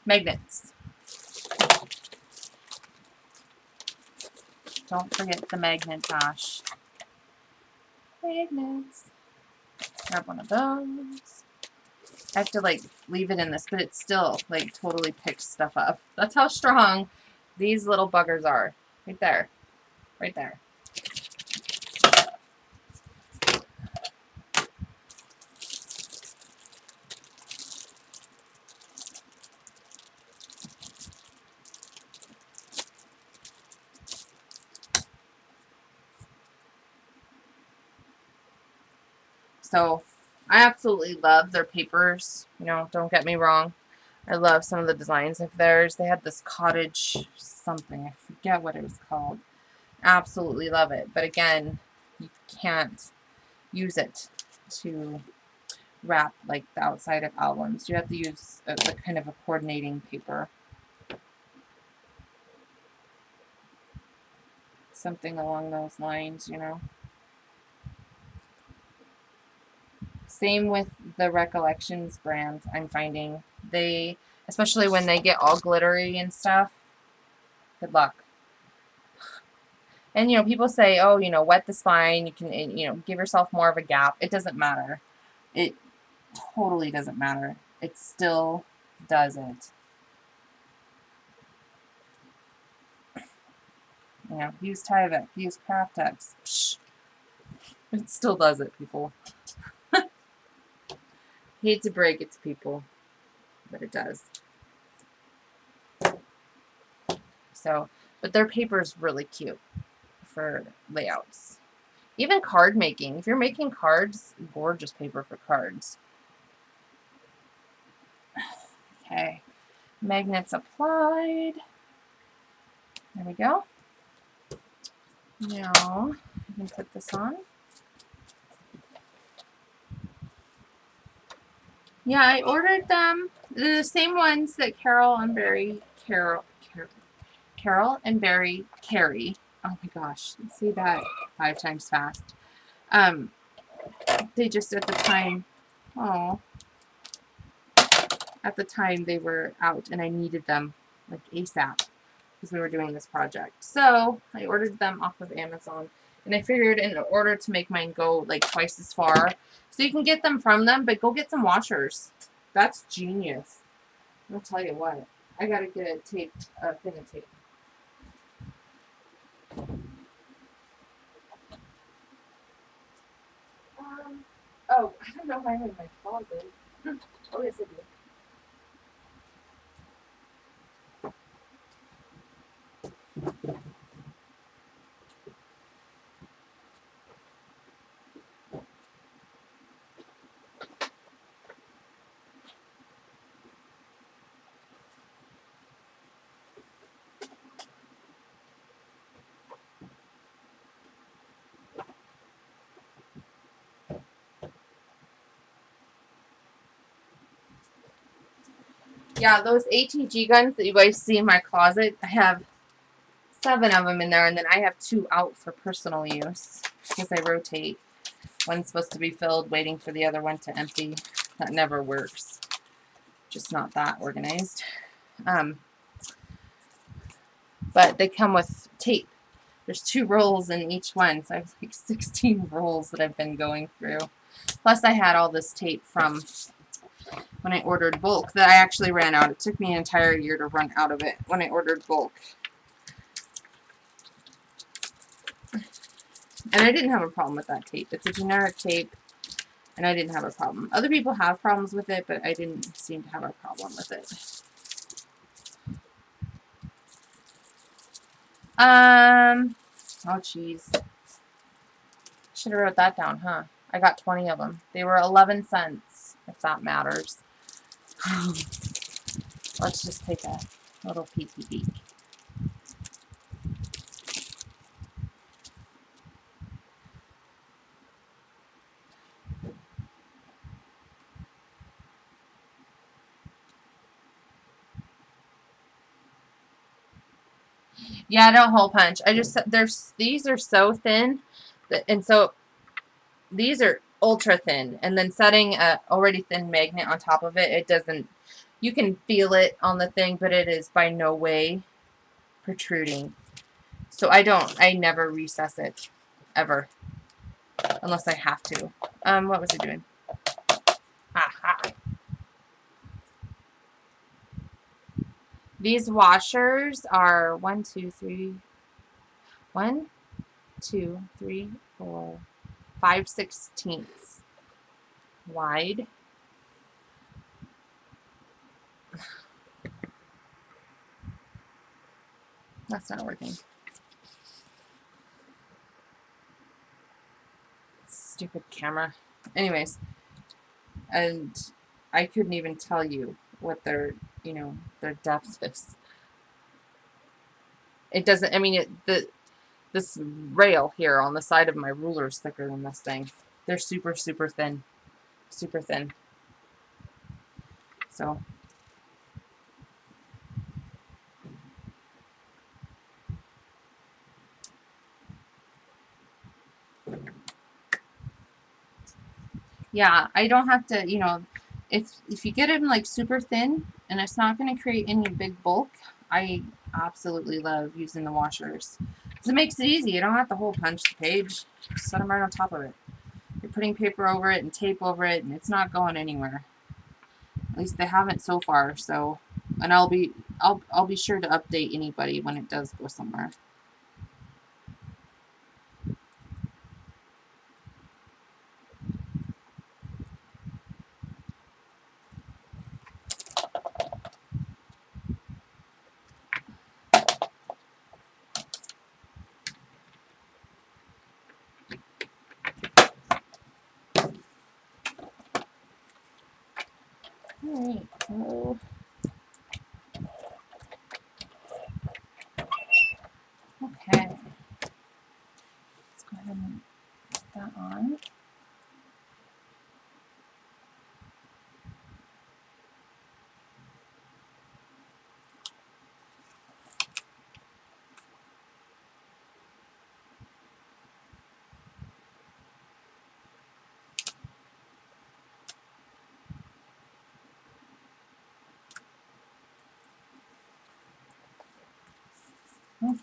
magnets. Don't forget the magnet, Josh. Magnets. Grab one of those. I have to, like, leave it in this, but it still, like, totally picks stuff up. That's how strong these little buggers are. Right there. Right there. So, I absolutely love their papers. You know, don't get me wrong. I love some of the designs of theirs. They had this cottage something. I forget what it was called. Absolutely love it. But again, you can't use it to wrap like the outside of albums. You have to use a kind of a coordinating paper. Something along those lines, you know. Same with the Recollections brand, I'm finding. They, especially when they get all glittery and stuff, good luck. And, you know, people say, oh, you know, wet the spine, you can, you know, give yourself more of a gap. It doesn't matter. It totally doesn't matter. It still does it. You know, use Tyvek, use Craftex. Psh, it still does it, people. Hate to break it to people, but it does. So, but their paper is really cute for layouts. Even card making. If you're making cards, gorgeous paper for cards. Okay. Magnets applied. There we go. Now, I can put this on. Yeah, I ordered them. They're the same ones that Carol and Barry carry. Oh my gosh, say that 5 times fast. They just at the time, at the time they were out and I needed them like ASAP because we were doing this project. So I ordered them off of Amazon, and I figured in order to make mine go like twice as far, so you can get them from them, but go get some washers. That's genius. I'll tell you what. I gotta get a thing of tape. don't know if I have it in my closet. Oh, yes, I do. Yeah, those ATG guns that you guys see in my closet, I have 7 of them in there, and then I have 2 out for personal use because I rotate. One's supposed to be filled, waiting for the other one to empty. That never works. Just not that organized. But they come with tape. There's 2 rolls in each one, so I have like 16 rolls that I've been going through. Plus I had all this tape from when I ordered bulk that I actually ran out. It took me an entire year to run out of it when I ordered bulk. And I didn't have a problem with that tape. It's a generic tape, and I didn't have a problem. Other people have problems with it, but I didn't seem to have a problem with it. Oh geez. Should have wrote that down, huh? I got 20 of them. They were 11 cents, if that matters. Let's just take a little peeky peek. Yeah, don't hole punch. I just, these are so thin, and so these are ultra thin, and then setting a already thin magnet on top of it, it doesn't, you can feel it on the thing, but it is by no way protruding. So I never recess it, ever, unless I have to. What was it doing? Aha. These washers are 1, 2, 3, 1, 2, 3, 4, 5/16 wide. That's not working. Stupid camera. Anyways, and I couldn't even tell you what their, their depth is. It doesn't, I mean, this rail here on the side of my ruler is thicker than this thing. They're super, super thin. Super thin. So, yeah, I don't have to, if you get them like super thin and it's not going to create any big bulk, I absolutely love using the washers. Because it makes it easy. You don't have to hole punch the page. Just set them right on top of it. You're putting paper over it and tape over it, and it's not going anywhere. At least they haven't so far. So, and I'll be sure to update anybody when it does go somewhere. Alright, so okay. Let's go ahead and put that on.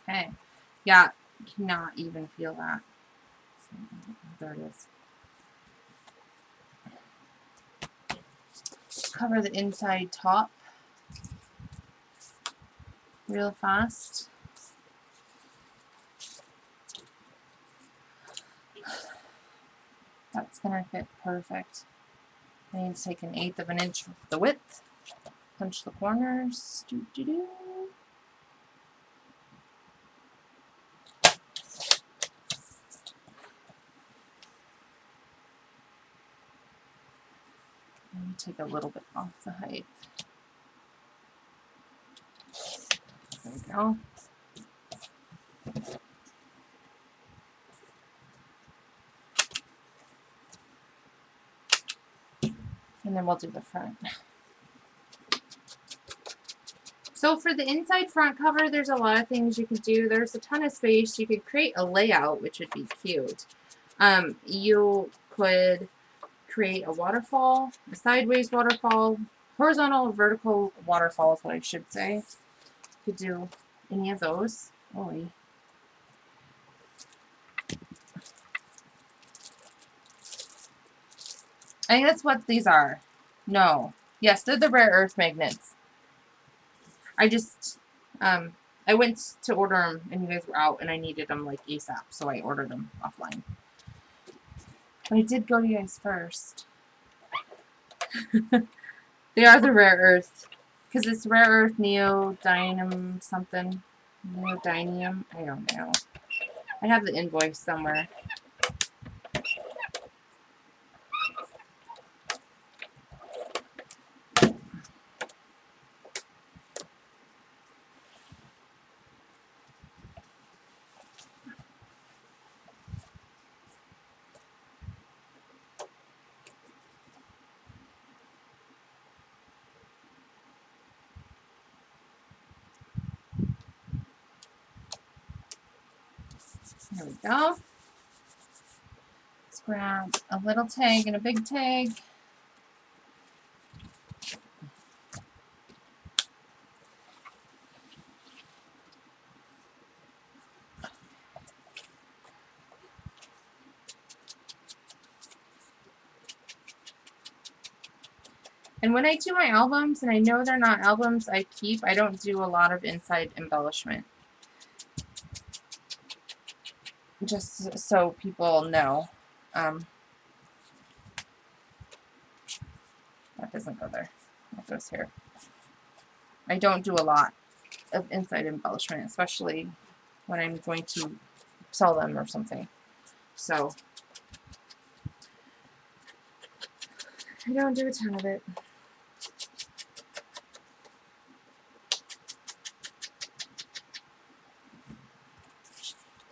Okay. Yeah, cannot even feel that. So, there it is. Cover the inside top real fast. That's going to fit perfect. I need to take 1/8 of an inch of the width, punch the corners. Doo -doo -doo. And take a little bit off the height. There we go. And then we'll do the front. So for the inside front cover, there's a lot of things you could do. There's a ton of space. You could create a layout, which would be cute. You could create a waterfall, a sideways waterfall, horizontal or vertical waterfall is what I should say. You could do any of those. Oy. I think that's what these are. No. Yes, they're the rare earth magnets. I just, I went to order them and you guys were out and I needed them like ASAP, so I ordered them offline. But I did go to you guys first. They are the rare earth. Because it's rare earth neodymium something. Neodymium? I don't know. I have the invoice somewhere. There we go. Let's grab a little tag and a big tag. And when I do my albums, and I know they're not albums I keep, I don't do a lot of inside embellishment. Just so people know. That doesn't go there. That goes here. I don't do a lot of inside embellishment, especially when I'm going to sell them or something. So, I don't do a ton of it.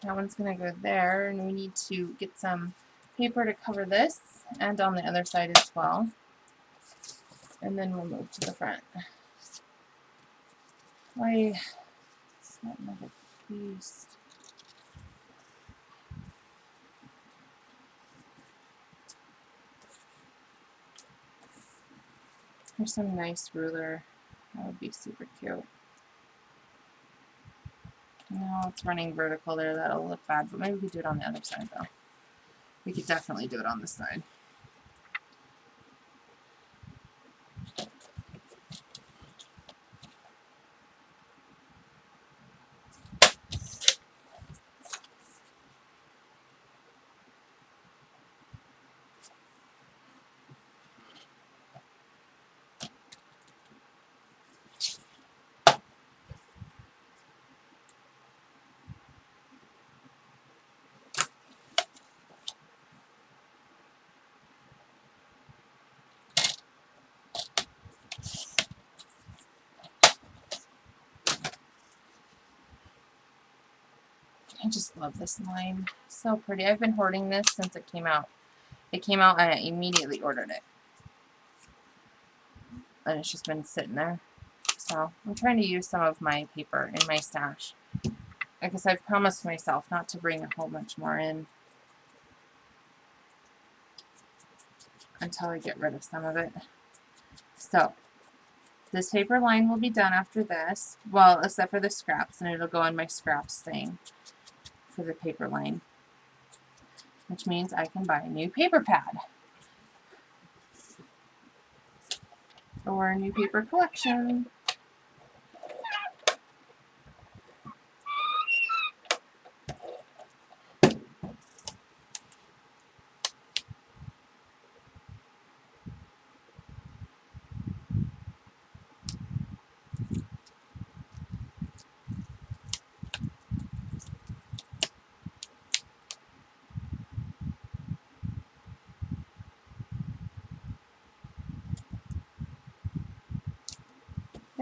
That one's going to go there, and we need to get some paper to cover this, and on the other side as well. And then we'll move to the front. Why? It's not another piece. There's some nice ruler. That would be super cute. No, it's running vertical there. That'll look bad, but maybe we could do it on the other side, though. We could definitely do it on this side. I just love this line. So pretty. I've been hoarding this since it came out. It came out and I immediately ordered it. And it's just been sitting there. So I'm trying to use some of my paper in my stash. I guess I've promised myself not to bring a whole bunch more in until I get rid of some of it. So this paper line will be done after this. Well, except for the scraps, and it'll go in my scraps thing for the paper line. Which means I can buy a new paper pad. Or a new paper collection.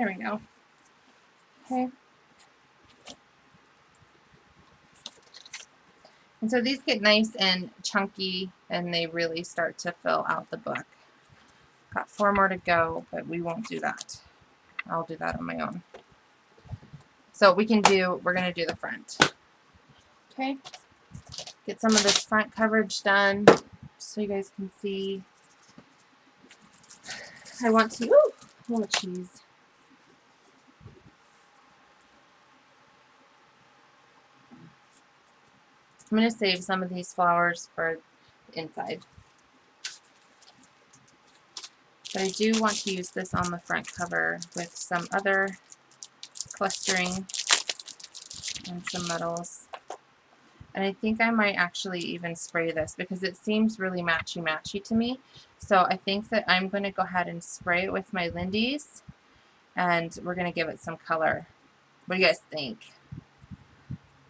There we go. Okay. And so these get nice and chunky, and they really start to fill out the book. Got 4 more to go, but we won't do that. I'll do that on my own. So we're going to do the front. Okay. Get some of this front coverage done so you guys can see. I want to, oh cheese. I'm going to save some of these flowers for the inside. But I do want to use this on the front cover with some other clustering and some metals. And I think I might actually even spray this because it seems really matchy-matchy to me. So I think that I'm going to go ahead and spray it with my Lindy's, and we're going to give it some color. What do you guys think?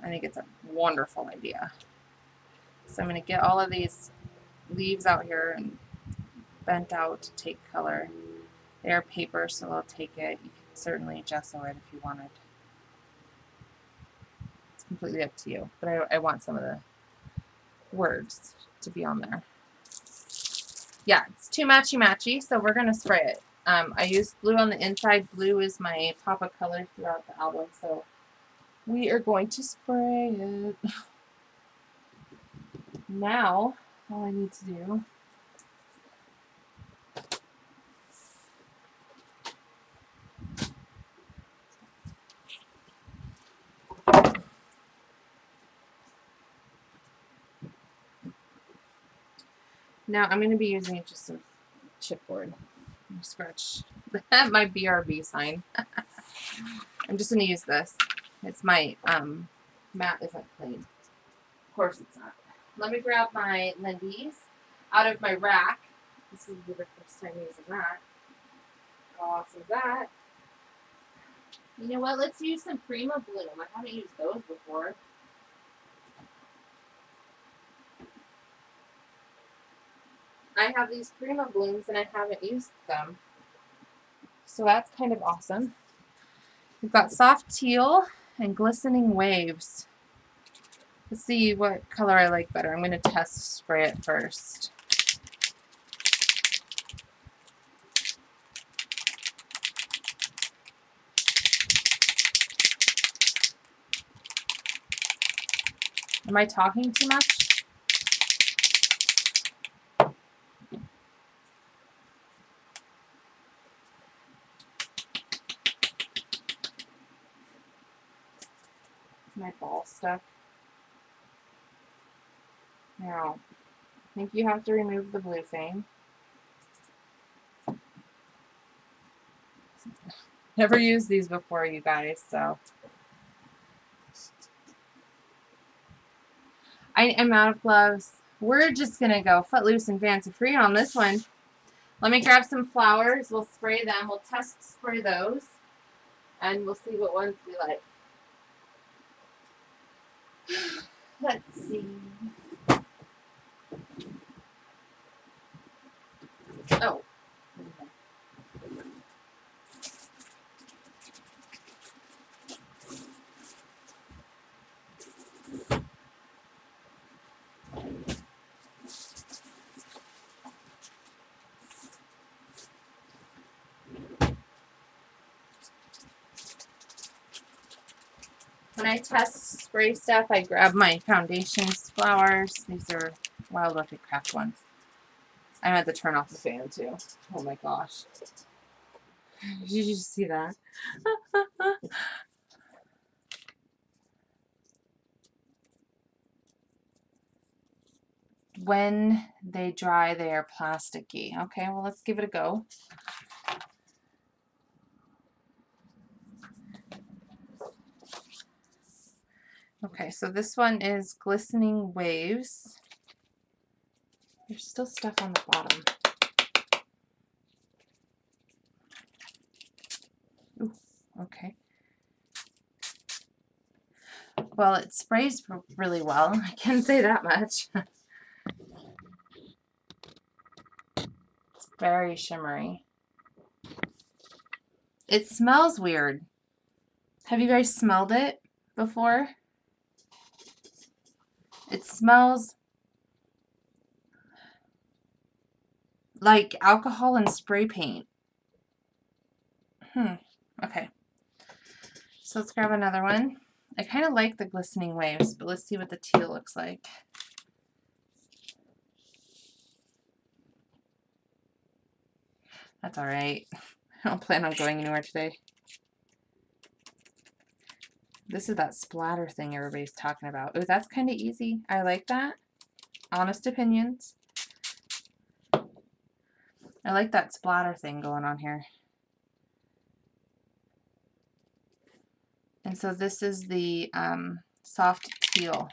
I think it's a wonderful idea. So I'm going to get all of these leaves out here and bent out to take color. They are paper, so they'll take it. You can certainly gesso it if you wanted. It's completely up to you, but I want some of the words to be on there. Yeah, it's too matchy-matchy, so we're going to spray it. I used blue on the inside. Blue is my pop of color throughout the album, so we are going to spray it. Now, all I need to do now I'm going to be using just some chipboard. Scratch my BRB sign. I'm just going to use this. It's my mat isn't clean. Of course it's not. Let me grab my Lindy's out of my rack. This will be the first time using that. How awesome is that? You know what? Let's use some Prima Bloom. I haven't used those before. I have these Prima Blooms and I haven't used them. So that's kind of awesome. We've got soft teal and glistening waves. Let's see what color I like better. I'm going to test spray it first. Am I talking too much? Is my ball stuck? Now, I think you have to remove the blue thing. Never used these before, you guys, so. I am out of gloves. We're just going to go footloose and fancy free on this one. Let me grab some flowers. We'll spray them. We'll test spray those. And we'll see what ones we like. Let's see. Oh. When I test spray stuff, I grab my foundations flowers. These are Wild Orchid Craft ones. I had to turn off the fan too. Oh my gosh. Did you see that? When they dry, they are plasticky. Okay, well, let's give it a go. Okay, so this one is Glistening Waves. There's still stuff on the bottom. Ooh, okay. Well, it sprays really well. I can say that much. It's very shimmery. It smells weird. Have you guys smelled it before? It smells like alcohol and spray paint. Okay. So let's grab another one. I kind of like the glistening waves, but let's see what the teal looks like. That's all right. I don't plan on going anywhere today. This is that splatter thing everybody's talking about. Oh, that's kind of easy. I like that. Honest opinions. I like that splatter thing going on here. And so this is the soft teal.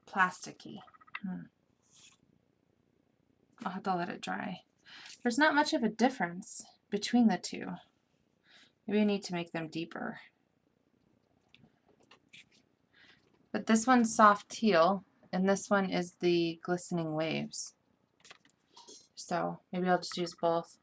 Plasticky. I'll have to let it dry. There's not much of a difference between the two. Maybe I need to make them deeper. But this one's soft teal, and this one is the glistening waves. So maybe I'll just use both.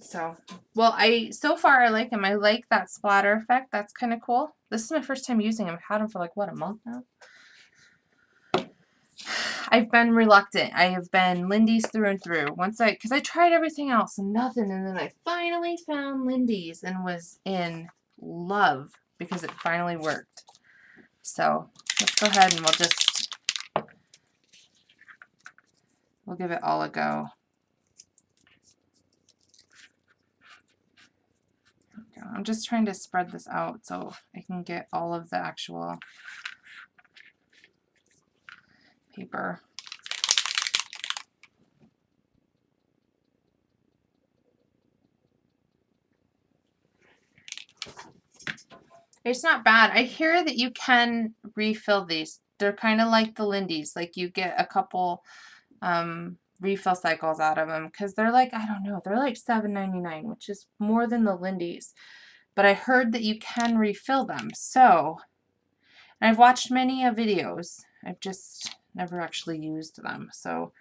So, well, so far I like them. I like that splatter effect. That's kind of cool. This is my first time using them. I've had them for like, what, a month now? I've been reluctant. I have been Lindy's through and through. Because I tried everything else and nothing, and then I finally found Lindy's and was in love because it finally worked. So let's go ahead and we'll give it all a go. I'm just trying to spread this out so I can get all of the actual paper. It's not bad. I hear that you can refill these. They're kind of like the Lindy's. Like you get a couple refill cycles out of them because they're like, I don't know, they're like $7.99, which is more than the Lindy's. But I heard that you can refill them. So, and I've watched many videos. I've just never actually used them. So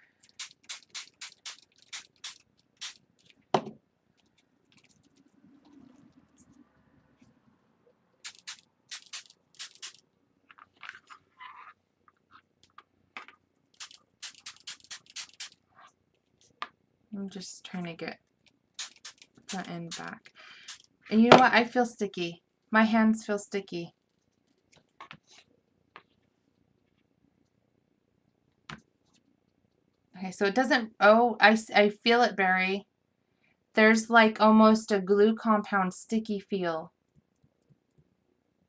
I'm just trying to get front and back. And you know what? I feel sticky. My hands feel sticky. Okay, so it doesn't, oh, I feel it, Barry. There's like almost a glue compound sticky feel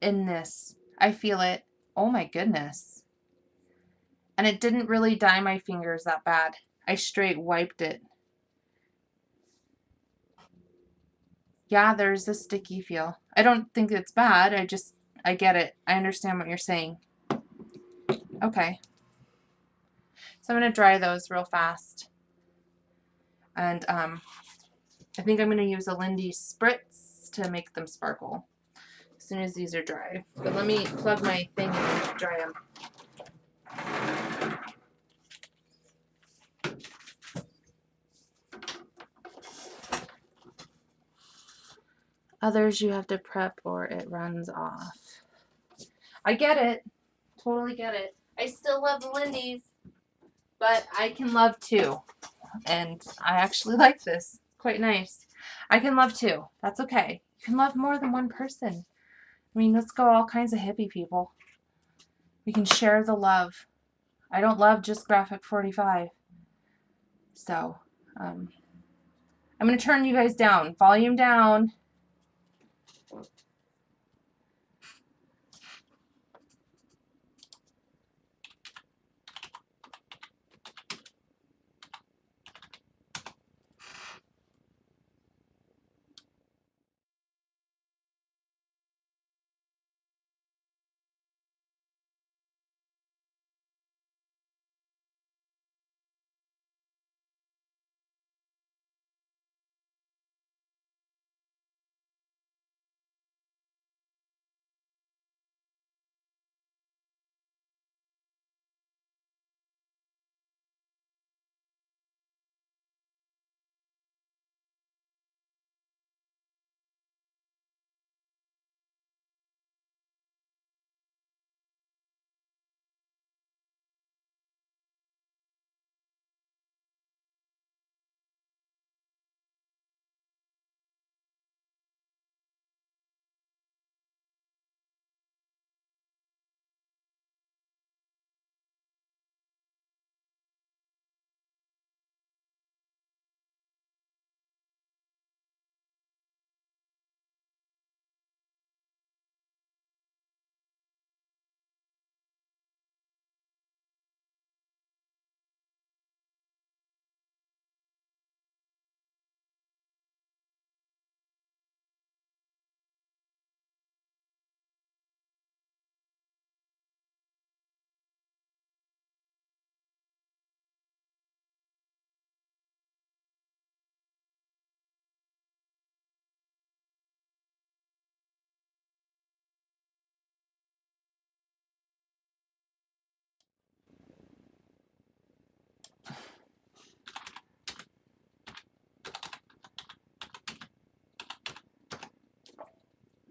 in this. I feel it. Oh my goodness. And it didn't really dye my fingers that bad. I straight wiped it. Yeah, there's a sticky feel. I don't think it's bad. I get it. I understand what you're saying. Okay. So I'm going to dry those real fast. And I think I'm going to use a Lindy Spritz to make them sparkle as soon as these are dry. But let me plug my thing in and dry them. Others you have to prep or it runs off. I get it. Totally get it. I still love the Lindy's, but I can love two. And I actually like this. Quite nice. I can love two. That's okay. You can love more than one person. I mean, let's go all kinds of hippie people. We can share the love. I don't love just Graphic 45. So, I'm going to turn you guys down. Volume down.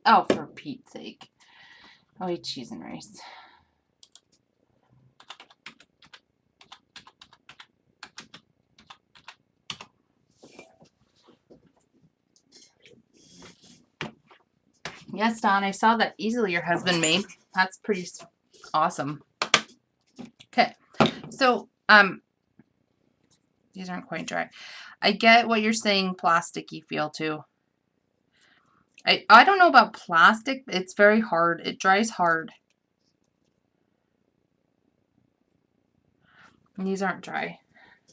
Oh, for Pete's sake. I'll eat cheese and rice. Yes, Don, I saw that easily your husband made. That's pretty awesome. Okay, so, these aren't quite dry. I get what you're saying, plasticky feel too. I don't know about plastic. It's very hard. It dries hard. And these aren't dry.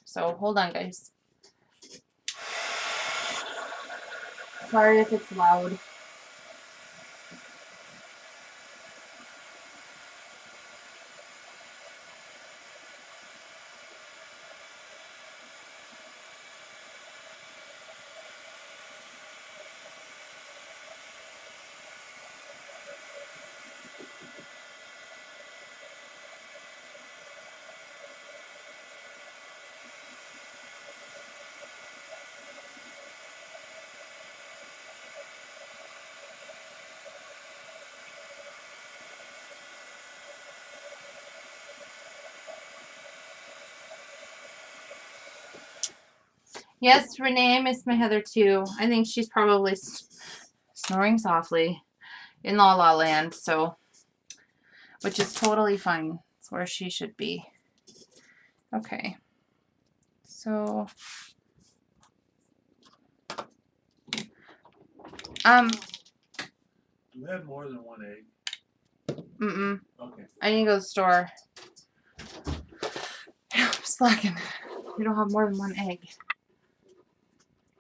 So hold on, guys. Sorry if it's loud. Yes, Renee, I miss my Heather too. I think she's probably snoring softly in La La Land, so, which is totally fine. It's where she should be. Okay. So, you have more than one egg? Okay. I need to go to the store. I'm slacking. We don't have more than one egg.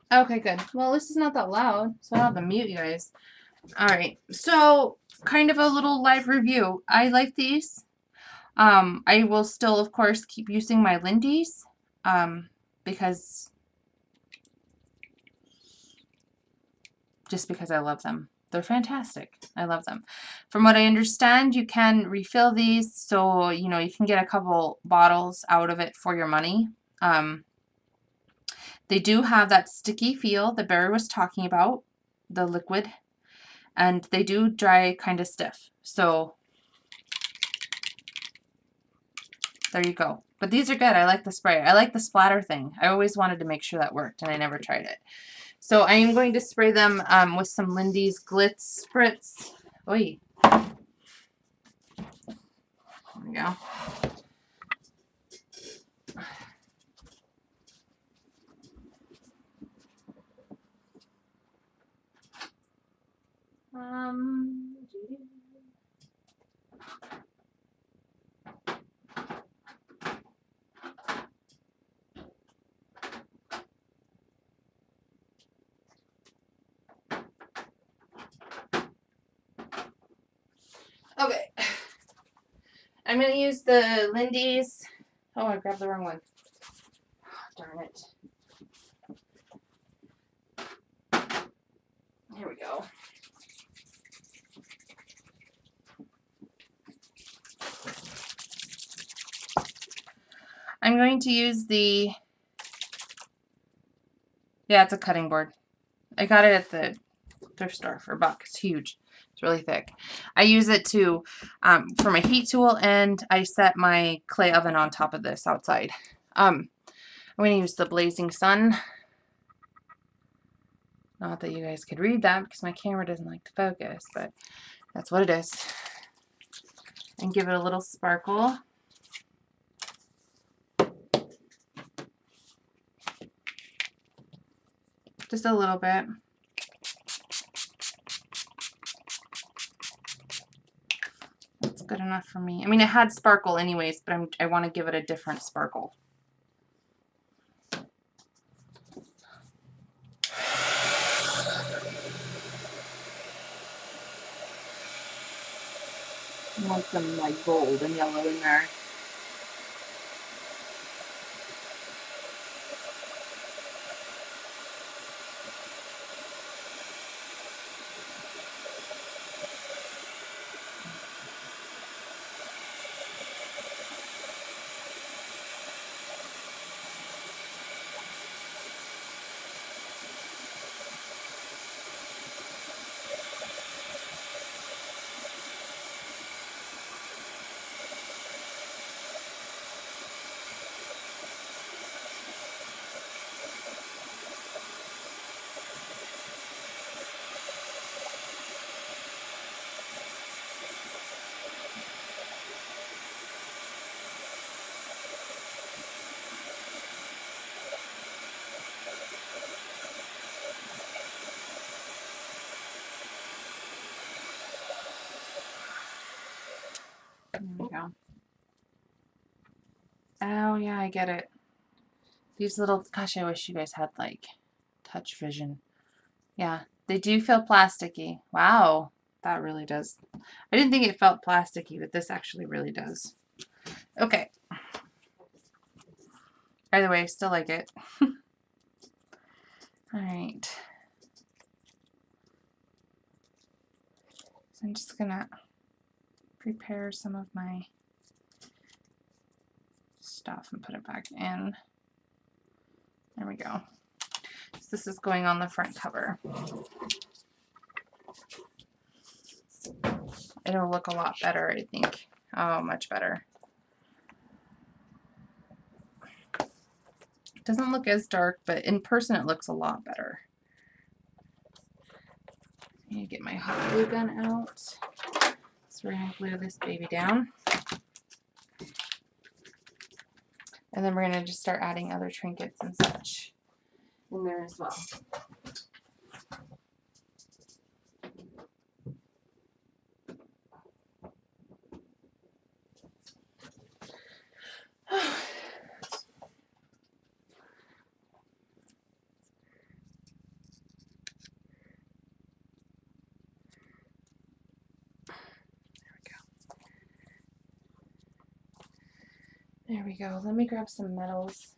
Okay, good. Well, this is not that loud, so I don't have to mute you guys. Alright, so kind of a little live review. I like these. I will still, of course, keep using my Lindy's because I love them. They're fantastic. I love them. From what I understand, you can refill these, so you know you can get a couple bottles out of it for your money. They do have that sticky feel that Barry was talking about, the liquid, and they do dry kind of stiff. So there you go. But these are good. I like the spray. I like the splatter thing. I always wanted to make sure that worked, and I never tried it. So I am going to spray them with some Lindy's Glitz Spritz. Oy. There we go. Okay. I'm going to use the Lindy's. Oh, I grabbed the wrong one. Darn it. Here we go. I'm going to use the, yeah, it's a cutting board. I got it at the thrift store for $1. It's huge. It's really thick. I use it to for my heat tool, and I set my clay oven on top of this outside. I'm going to use the Blazing Sun. Not that you guys could read that because my camera doesn't like to focus, but that's what it is. And give it a little sparkle. Just a little bit. That's good enough for me. I mean, it had sparkle anyways, but I want to give it a different sparkle. I want some like gold and yellow in there. There we go. Oh yeah, I get it. These little, gosh, I wish you guys had like touch vision. Yeah, they do feel plasticky. Wow, that really does. I didn't think it felt plasticky, but this actually really does. Okay. Either way, I still like it. All right. So I'm just gonna prepare some of my stuff and put it back in. There we go. So this is going on the front cover. It'll look a lot better, I think. Oh, much better. It doesn't look as dark, but in person it looks a lot better. I need to get my hot glue gun out. So we're going to glue this baby down. And then we're going to just start adding other trinkets and such in there as well. There we go. Let me grab some metals.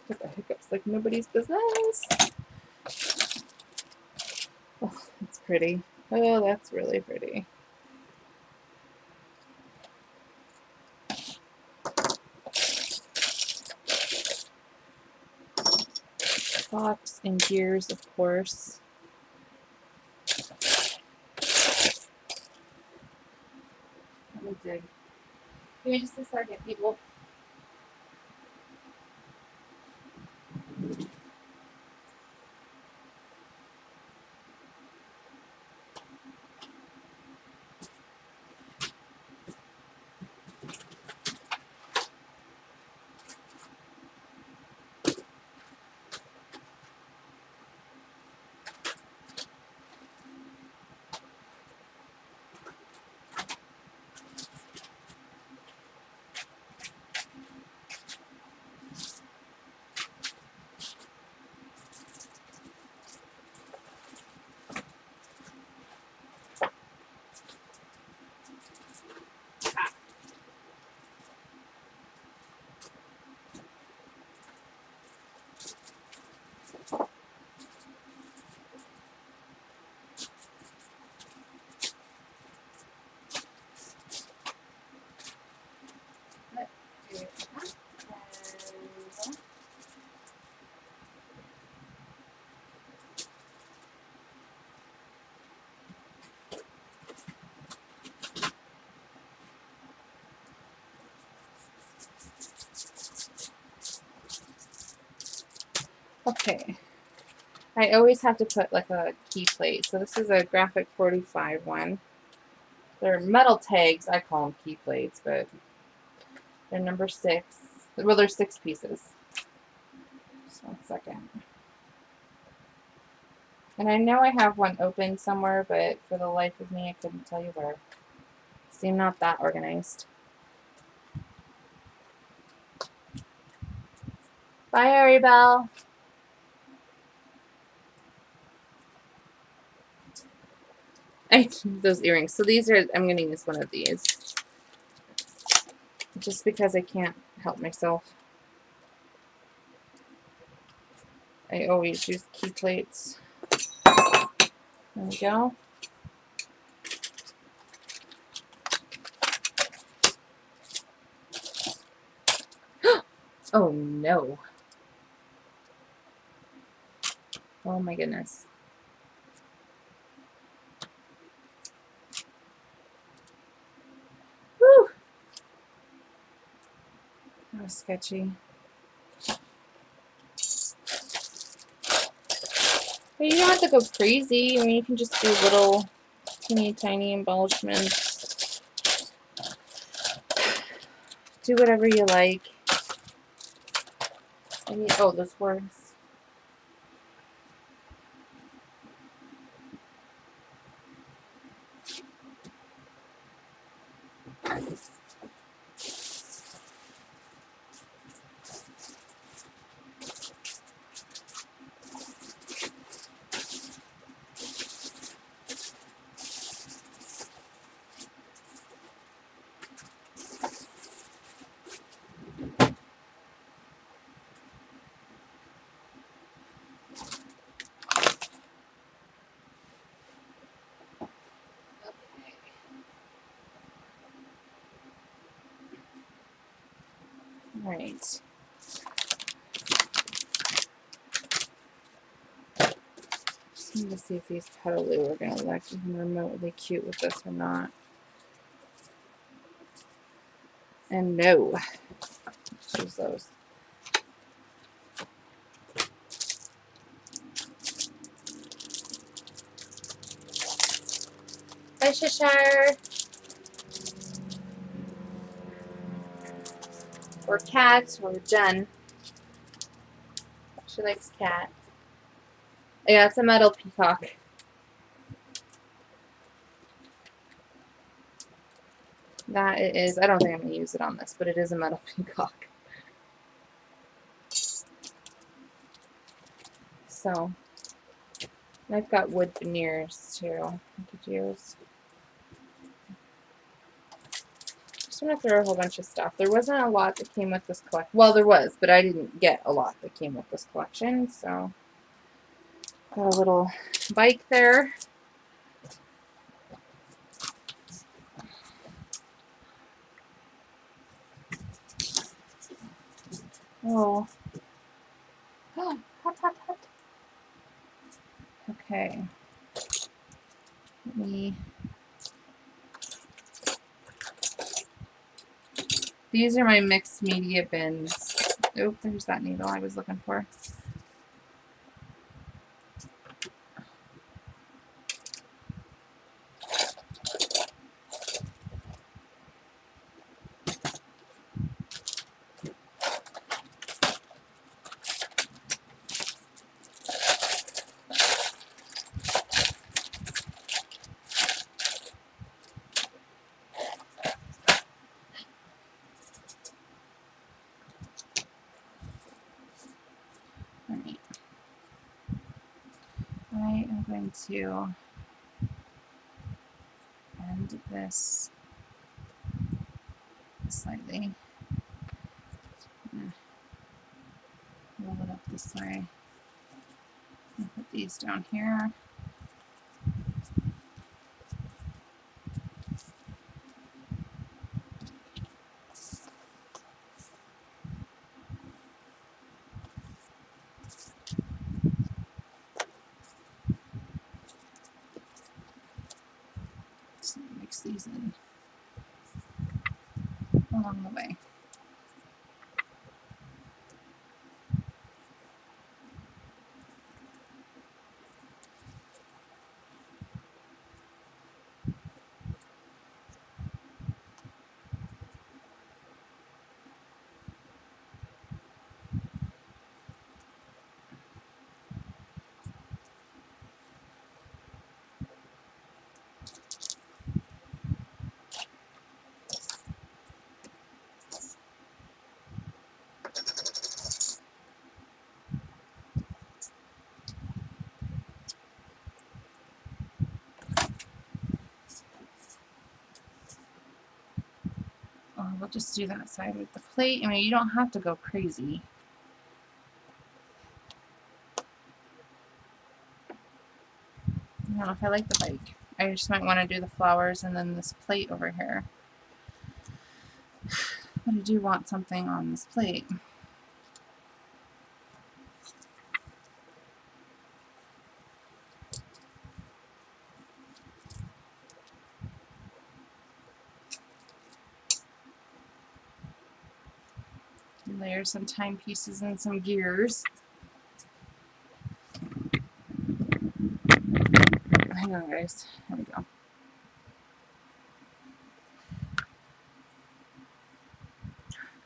Get the hiccups like nobody's business. Oh, that's pretty. Oh, that's really pretty. Fox and gears, of course. Let me dig. Give me just a second, people. Okay, I always have to put like a key plate. So this is a Graphic 45 one. They're metal tags. I call them key plates, but they're number 6. Well, they're 6 pieces. Just one second. And I know I have one open somewhere, but for the life of me, I couldn't tell you where. Seem not that organized. Bye, Aribel. Those earrings. So these are, I'm going to use one of these. Just because I can't help myself. I always use key plates. There we go. Oh no. Oh my goodness. Whew. That was sketchy. But you don't have to go crazy. I mean, you can just do little teeny tiny embellishments. Do whatever you like. Oh, those words. All right. Just need to see if these Petaloo are going to look even remotely cute with this or not. And no. Choose those. Hi, Cheshire. Or Cat, or Jen. She likes cat. Yeah, it's a metal peacock. That it is. I don't think I'm going to use it on this, but it is a metal peacock. So, I've got wood veneers too. I could use. Just want to throw a whole bunch of stuff. There wasn't a lot that came with this collection. Well, there was, but I didn't get a lot that came with this collection. So, got a little bike there. Oh. Hot, hot, hot. Okay. Let me. These are my mixed media bins. Oh, there's that needle I was looking for. Alright. I am going to end this slightly. Roll it up this way. And put these down here. Just mix these in along the way. We'll just do that side with the plate. I mean, you don't have to go crazy. I don't know if I like the bike. I just might want to do the flowers and then this plate over here. But I do want something on this plate. Layer some timepieces and some gears. Hang on, guys. There we go.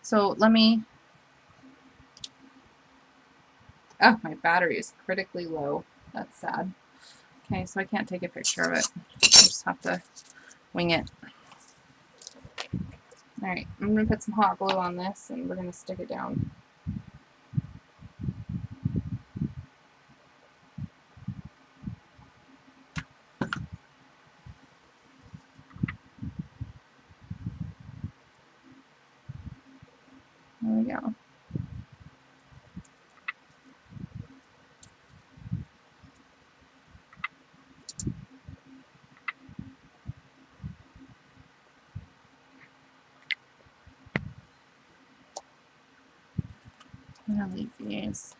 So let me, oh, my battery is critically low. That's sad. Okay, so I can't take a picture of it. I just have to wing it. Alright, I'm going to put some hot glue on this and we're going to stick it down. There we go. I'm going to leave these.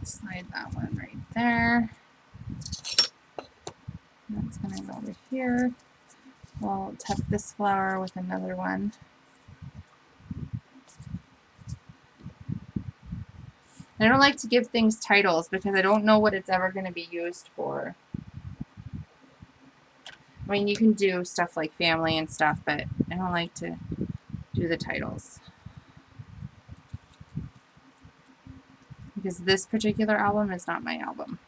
Slide that one right there. That's going to go over here. We'll tuck this flower with another one. I don't like to give things titles because I don't know what it's ever going to be used for. I mean, you can do stuff like family and stuff, but I don't like to do the titles. Because this particular album is not my album.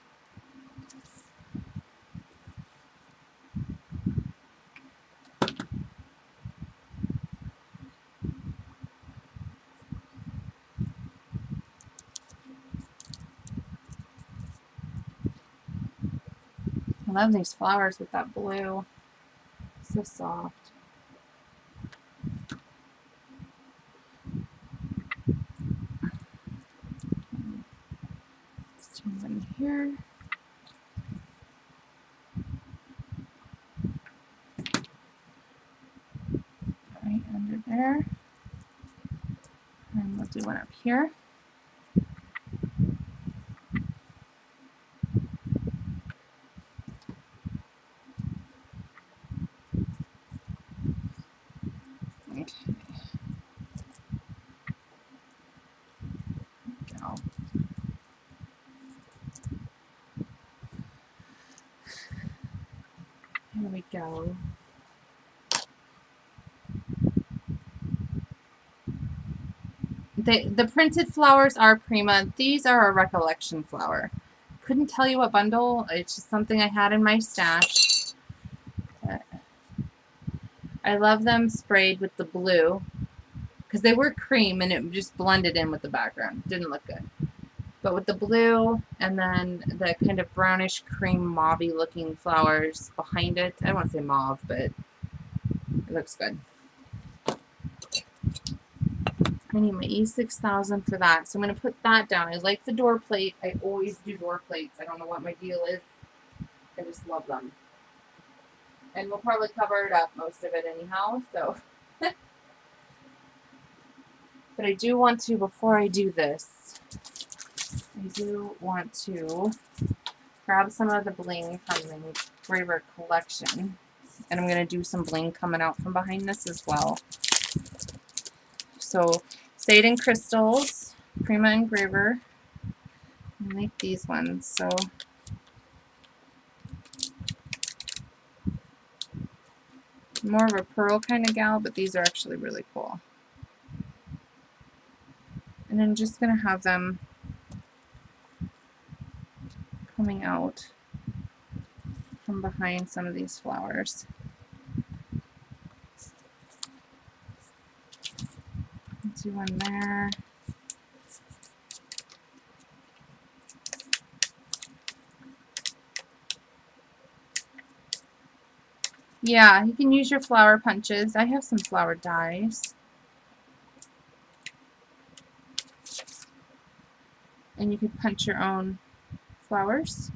I love these flowers with that blue. So soft. Let's turn them here. Right under there. And we'll do one up here. Okay. Go. Here we go. The printed flowers are Prima. These are a recollection flower. Couldn't tell you what bundle. It's just something I had in my stash. But I love them sprayed with the blue because they were cream and it just blended in with the background. Didn't look good. But with the blue and then the kind of brownish cream mauve-y looking flowers behind it. I don't want to say mauve, but it looks good. I need my E6000 for that. So I'm going to put that down. I like the door plate. I always do door plates. I don't know what my deal is. I just love them. And we'll probably cover it up, most of it anyhow. So, but I do want to, before I do this, I do want to grab some of the bling from the Engraver collection. And I'm going to do some bling coming out from behind this as well. So, Satan Crystals, Prima Engraver. I like these ones. So, more of a pearl kind of gal, but these are actually really cool. And I'm just going to have them coming out from behind some of these flowers. Do one there. Yeah, you can use your flower punches. I have some flower dies. And you could punch your own flowers.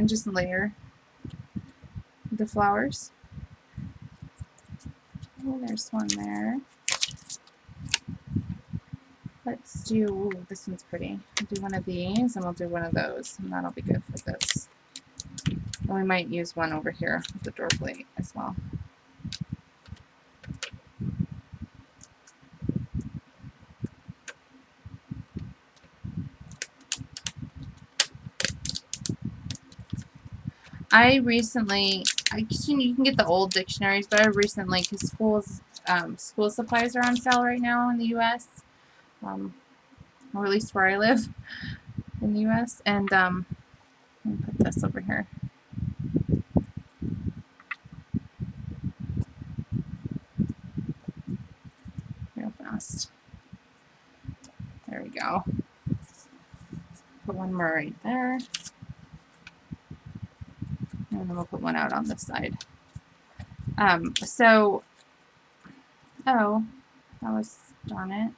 and just layer the flowers. Oh, there's one there. Let's do, ooh, this one's pretty. I'll do one of these and we'll do one of those, and that'll be good for this. And we might use one over here with the door plate as well. I recently, you can get the old dictionaries, but I recently, because school supplies are on sale right now in the U.S., or at least where I live in the U.S., and let me put this over here. Real fast. There we go. Put one more right there. And then we'll put one out on this side. So, oh, that was, darn it.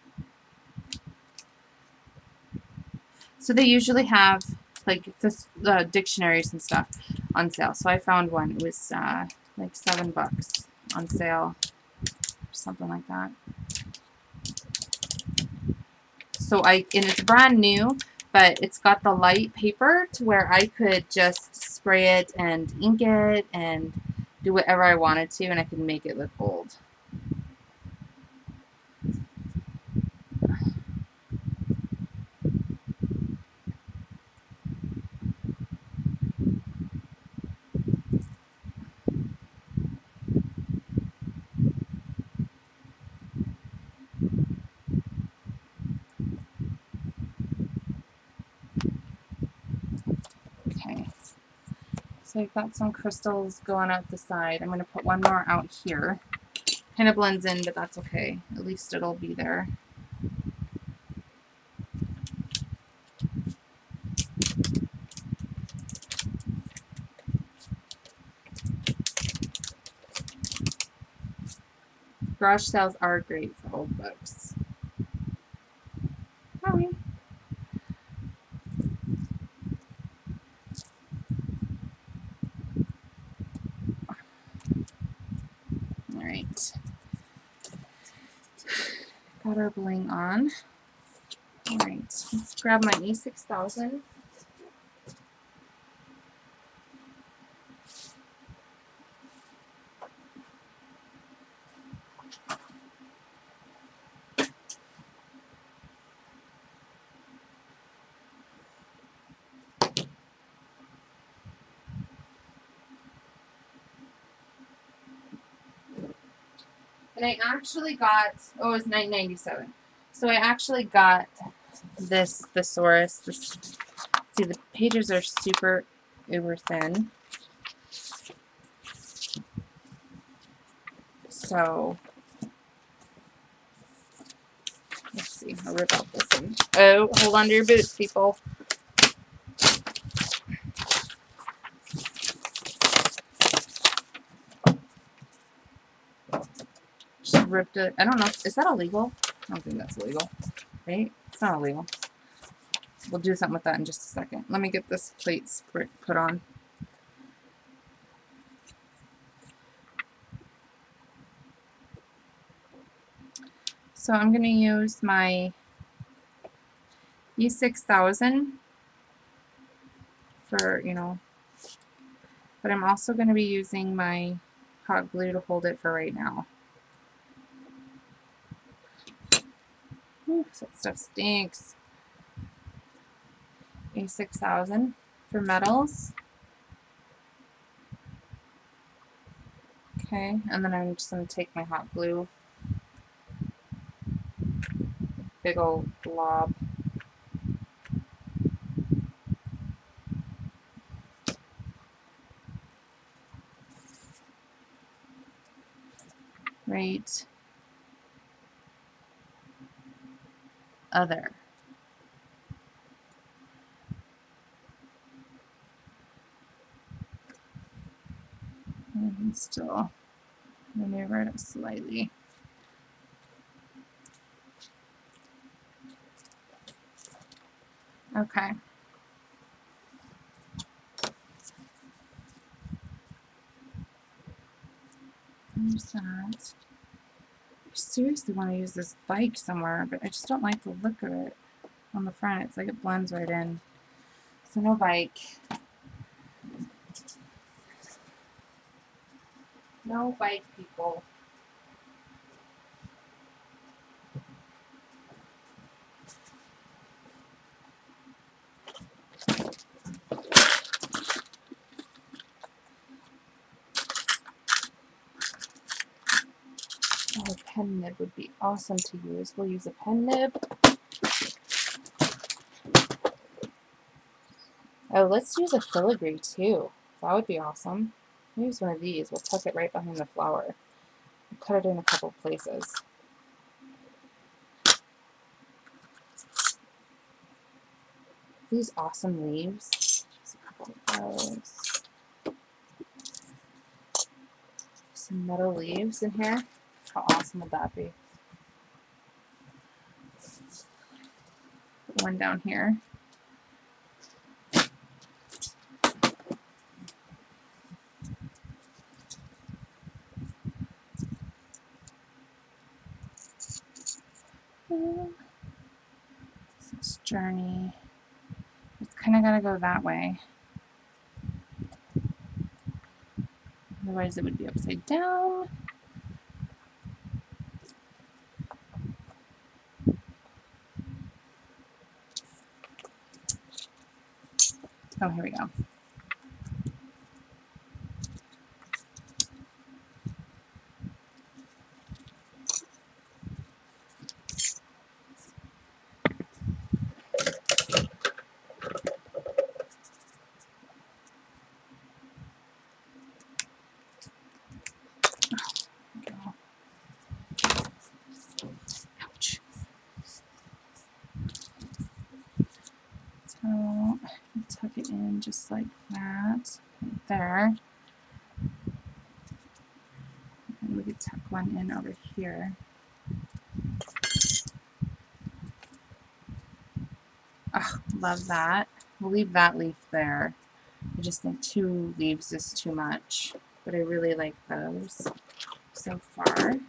So they usually have, like, this, dictionaries and stuff on sale. So I found one. It was, like $7 on sale, or something like that. So and it's brand new, but it's got the light paper to where I could just spray it and ink it and do whatever I wanted to, and I could make it look old. Okay. So I've got some crystals going out the side. I'm going to put one more out here. Kind of blends in, but that's okay. At least it'll be there. Garage sales are great for old books. Hi. Alright. Got our bling on. Alright, let's grab my E6000. And I actually got, oh, it was $9.97. So I actually got this thesaurus. See, the pages are super uber thin. So, let's see, I'll rip out this one. Oh, hold on to your boots, people. Just ripped it. I don't know, is that illegal? I don't think that's illegal, right? It's not illegal. We'll do something with that in just a second. Let me get this plate put on. So I'm going to use my E6000 for, but I'm also going to be using my hot glue to hold it for right now. Ooh, that stuff stinks. E6000 for metals. Okay, and then I'm just going to take my hot glue, big old blob. Right other. And still maneuver it slightly. Okay. use that. I seriously want to use this bike somewhere, but I just don't like the look of it on the front. It's like it blends right in. So no bike. No bike, people. Oh, a pen nib would be awesome to use. We'll use a pen nib. Oh, let's use a filigree too. That would be awesome. We'll use one of these. We'll tuck it right behind the flower. We'll cut it in a couple places. These awesome leaves. Just a couple of those. Some metal leaves in here. How awesome would that be? One down here. This journey. It's kind of got to go that way. Otherwise it would be upside down. Oh, here we go. Ouch. So tuck it in just like that, right there. And we could tuck one in over here. Oh, love that. We'll leave that leaf there. I just think 2 leaves is too much, but I really like those so far.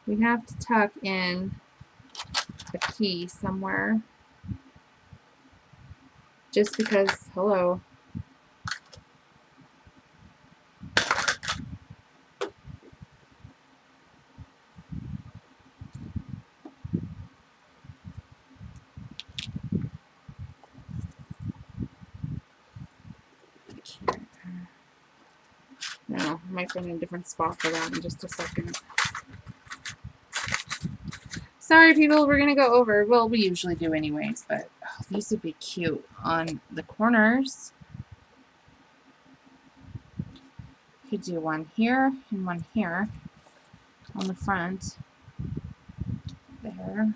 We have to tuck in a key somewhere, just because, hello. No, I might find a different spot for that in just a second. Sorry, people, we're going to go over. Well, we usually do anyways, but oh, these would be cute on the corners. Could do one here and one here on the front. There.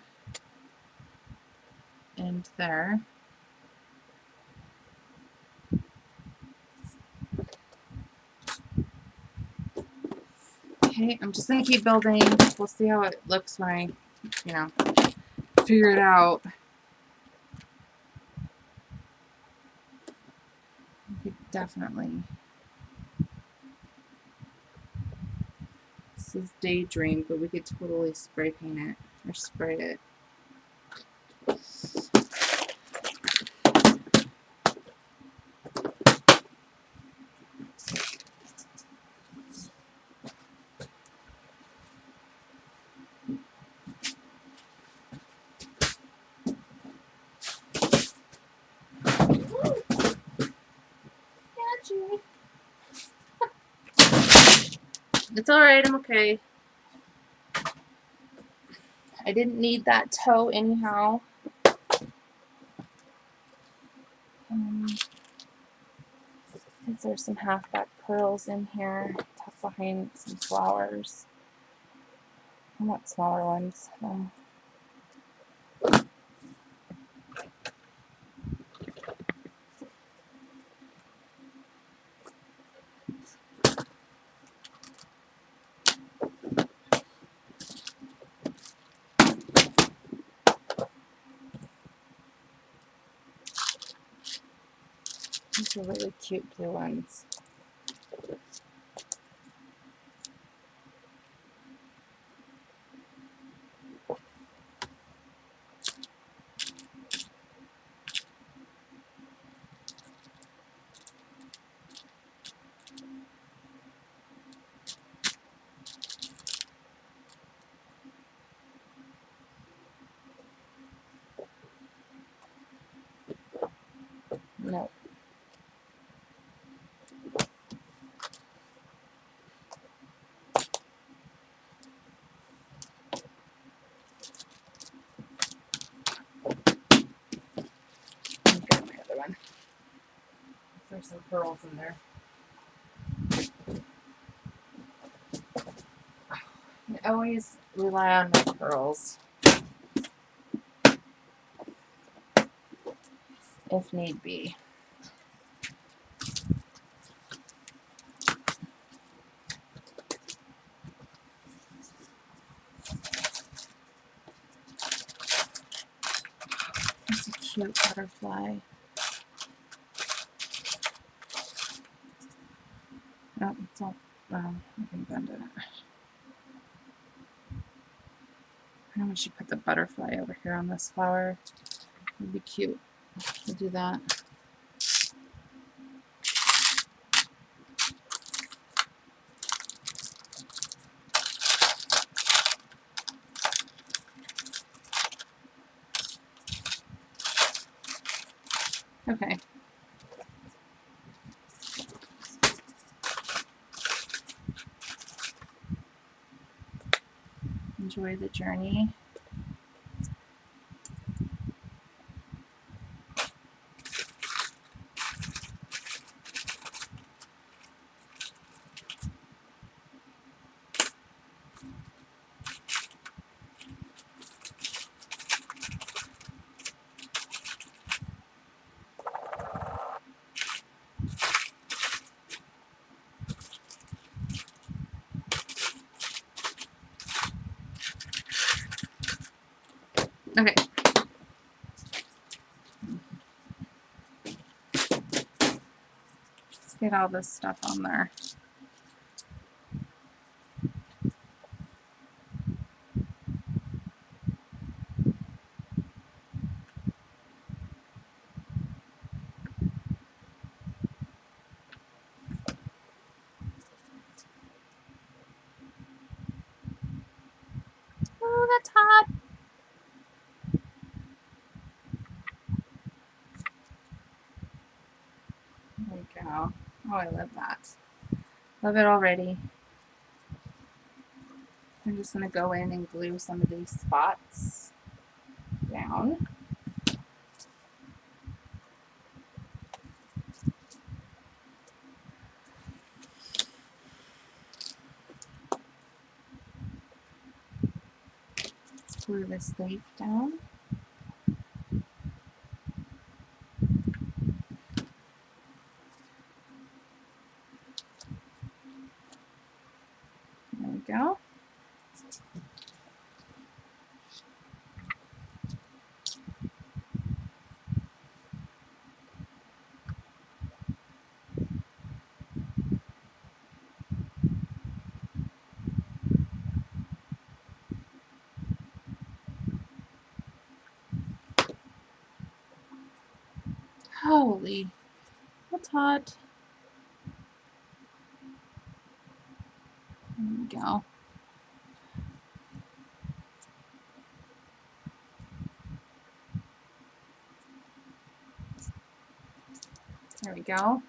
And there. Okay, I'm just going to keep building. We'll see how it looks when I, you know, figure it out. We could definitely. This is Daydream, but we could totally spray paint it or spray it. It's alright, I'm okay. I didn't need that toe anyhow. There's some halfback pearls in here, tucked behind some flowers. I want smaller ones. These are really cute blue ones. No. Got my other one. There's some pearls in there. I always rely on my pearls if need be. It's a cute butterfly. Oh, it's all, I can bend it. I know we should put the butterfly over here on this flower. It'd be cute. We'll do that. Okay. Enjoy the journey. Okay. Let's get all this stuff on there. Oh, that's hot. There we go. Oh, I love that. Love it already. I'm just going to go in and glue some of these spots down. Glue this leaf down. There we go. Holy, that's hot. There we go. There we go.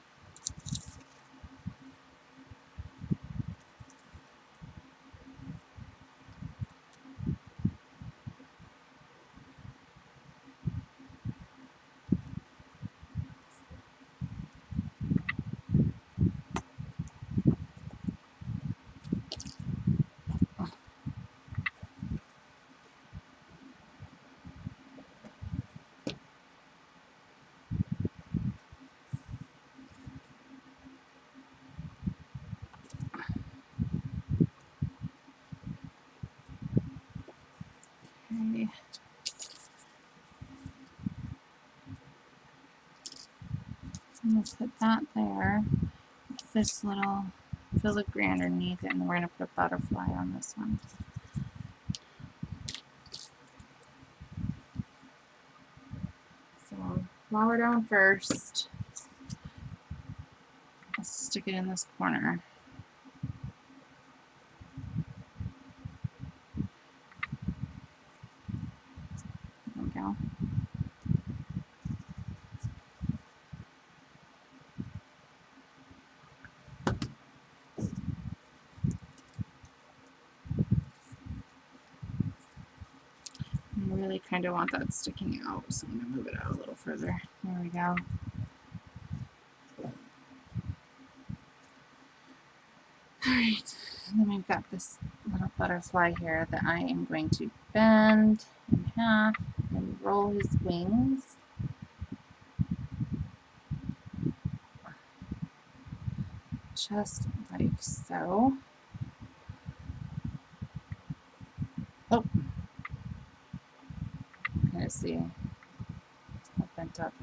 I'm going to put that there. This little filigree underneath it, and we're going to put a butterfly on this one. So flower down first. Let's stick it in this corner. There we go. I really kind of want that sticking out, so I'm going to move it out a little further. There we go. Alright, and then we've got this little butterfly here that I am going to bend in half and roll his wings. Just like so. Oh, kind of see it's all bent up.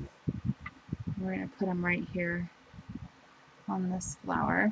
We're going to put him right here on this flower.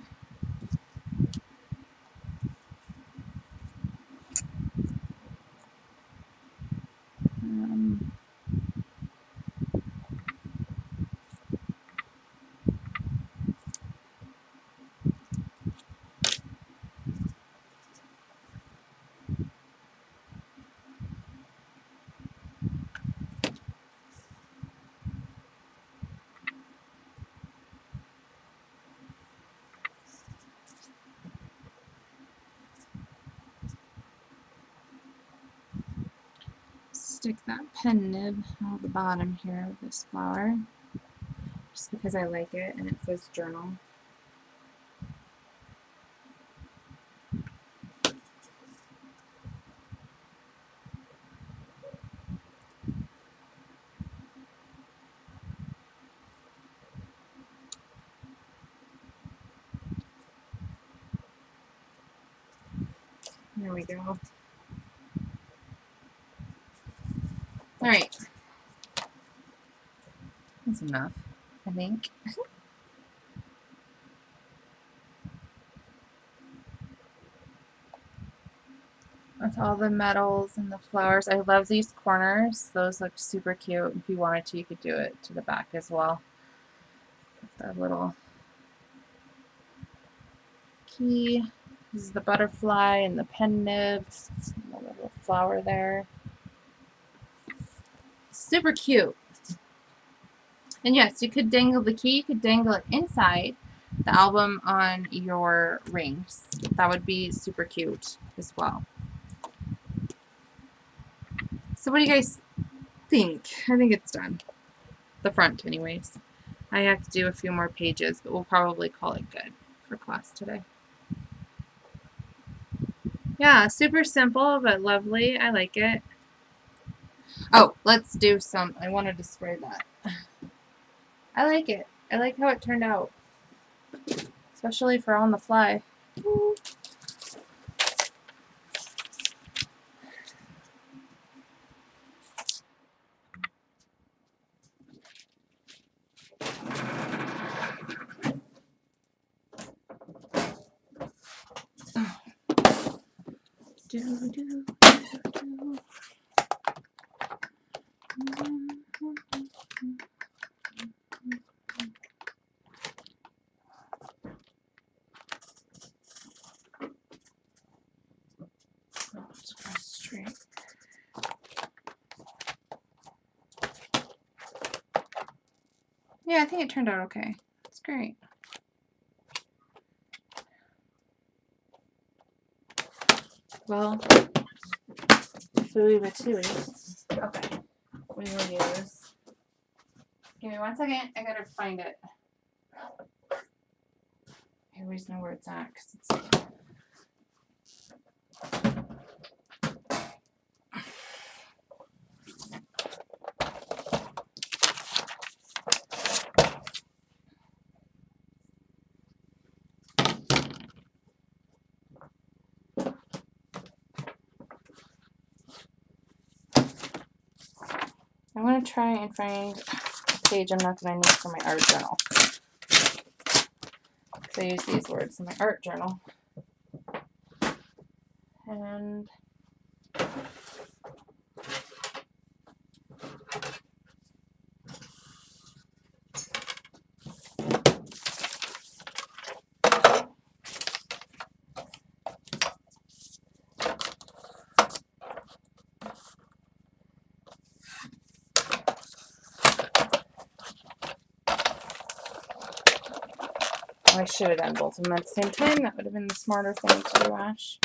Stick that pen nib on the bottom here of this flower, just because I like it, and it says journal. There we go. Alright. That's enough, I think. With all the metals and the flowers. I love these corners. Those look super cute. If you wanted to, you could do it to the back as well. With the little key. This is the butterfly and the pen nib. The little flower there. Super cute. And yes, you could dangle the key. You could dangle it inside the album on your rings. That would be super cute as well. So what do you guys think? I think it's done. The front anyways. I have to do a few more pages, but we'll probably call it good for class today. Yeah, super simple but lovely. I like it. Oh, let's do some. I wanted to spray that. I like it. I like how it turned out. Especially for on the fly. Ooh. Straight. Yeah, I think it turned out okay. It's great. Well, Fooey Batooey. Okay. We will use. Give me 1 second. I gotta find it. I always know where it's at because it's. I'm going to try and find a page I'm not going to need for my art journal. I use these words in my art journal. And I should have done both of them at the same time. That would have been the smarter thing to do, Ash.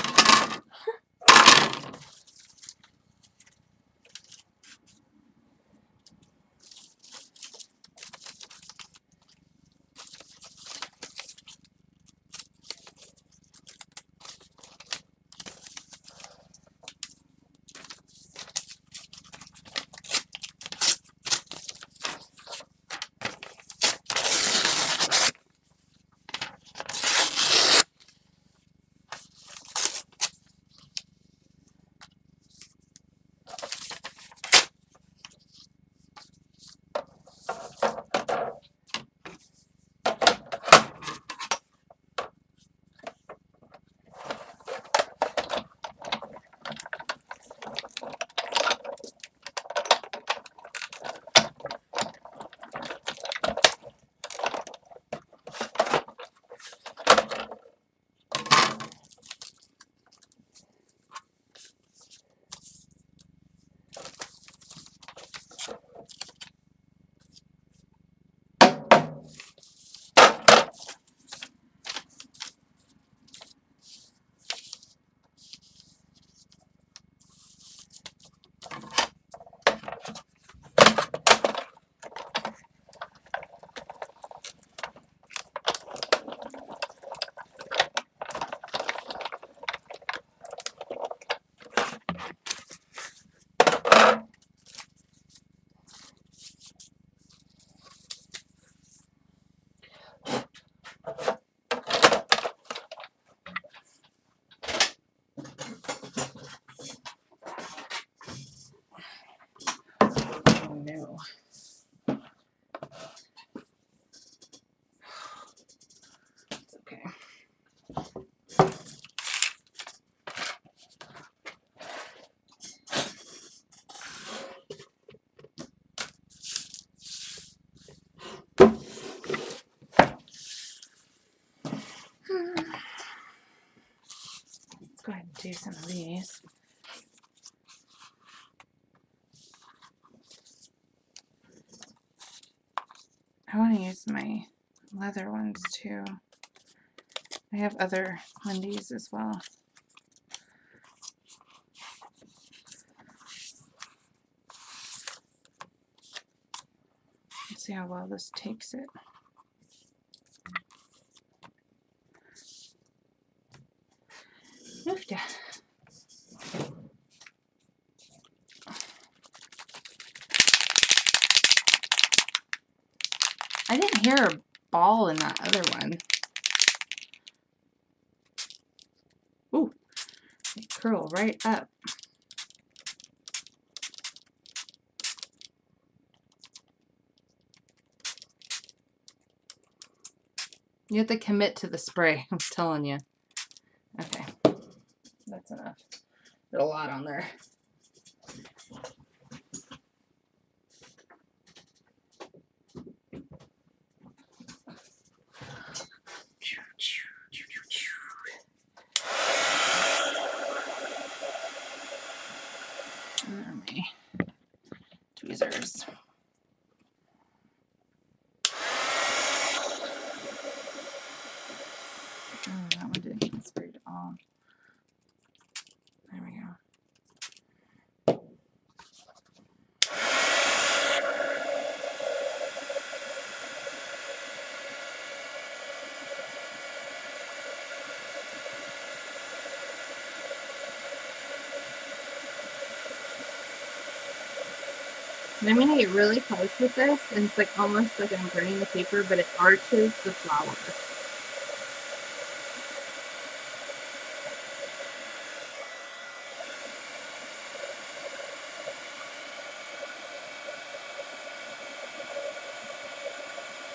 No. It's okay. Let's go ahead and do some of these. I want to use my leather ones too. I have other Wendy's as well. Let's see how well this takes it. Oofda. I didn't hear a ball in that other one. Ooh, they curl right up. You have to commit to the spray, I'm telling you. Okay, that's enough. There's a lot on there. Tweezers. Oh, that one didn't get sprayed at all. There we go. And I'm going to get really close with this, and it's like almost like I'm burning the paper, but it arches the flower.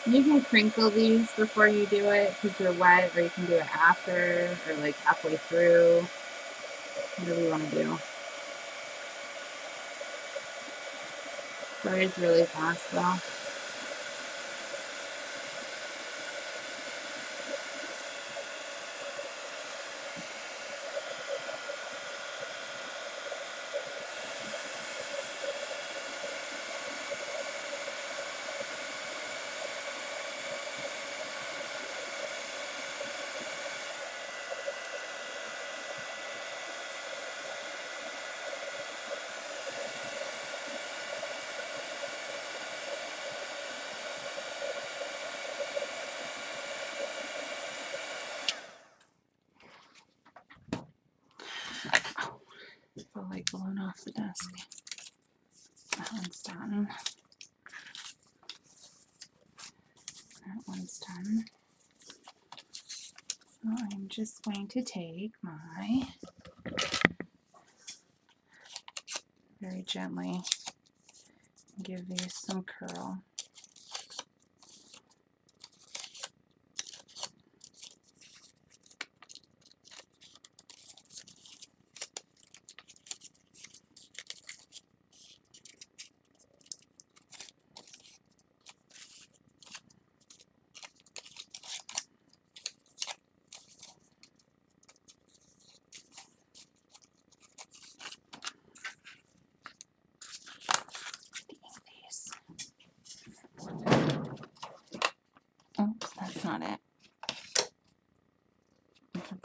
You can crinkle these before you do it because they're wet, or you can do it after, or like halfway through. Whatever you want to do. Dries really fast though. I feel like blown off the desk. That one's done. That one's done. So I'm just going to take my, very gently give these some curl. Oops, that's not it.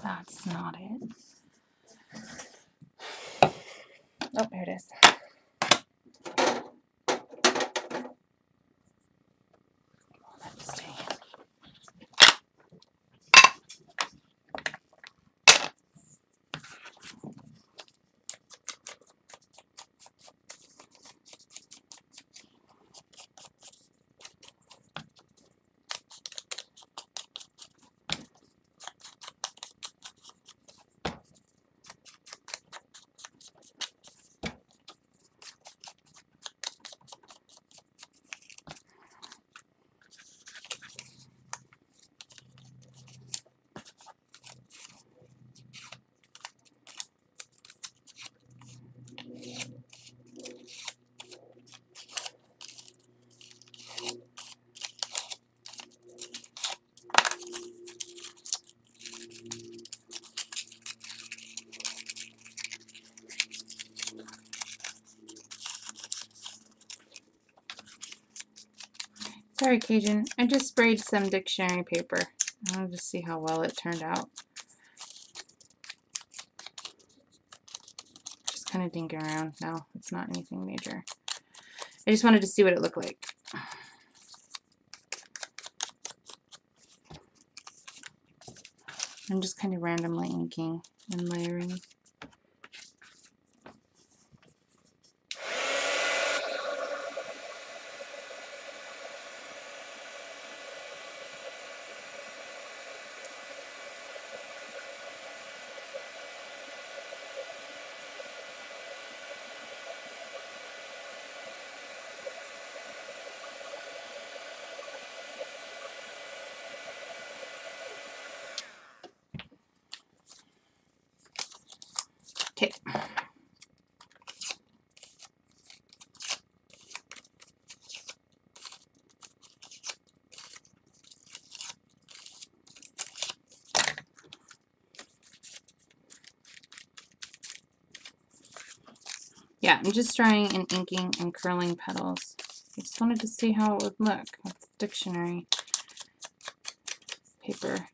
That's not it. Oh, there it is. Let's see. Sorry, Cajun. I just sprayed some dictionary paper. I'll just see how well it turned out. Just kind of dinking around. No, it's not anything major. I just wanted to see what it looked like. I'm just kind of randomly inking and layering. Okay. Yeah, I'm just drying and inking and curling petals. I just wanted to see how it would look with dictionary paper.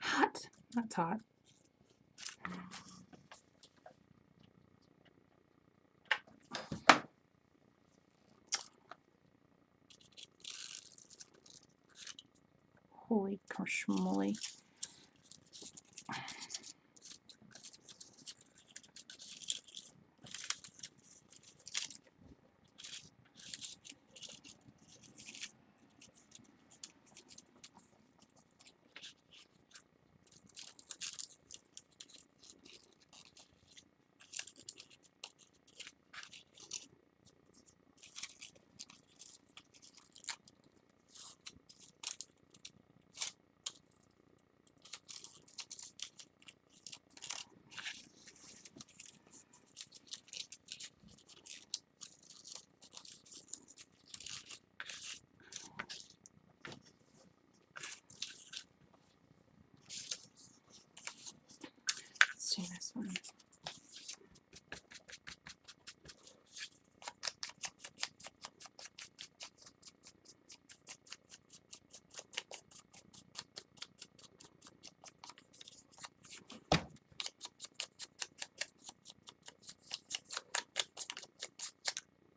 Hot. That's hot. Holy schmoly. one.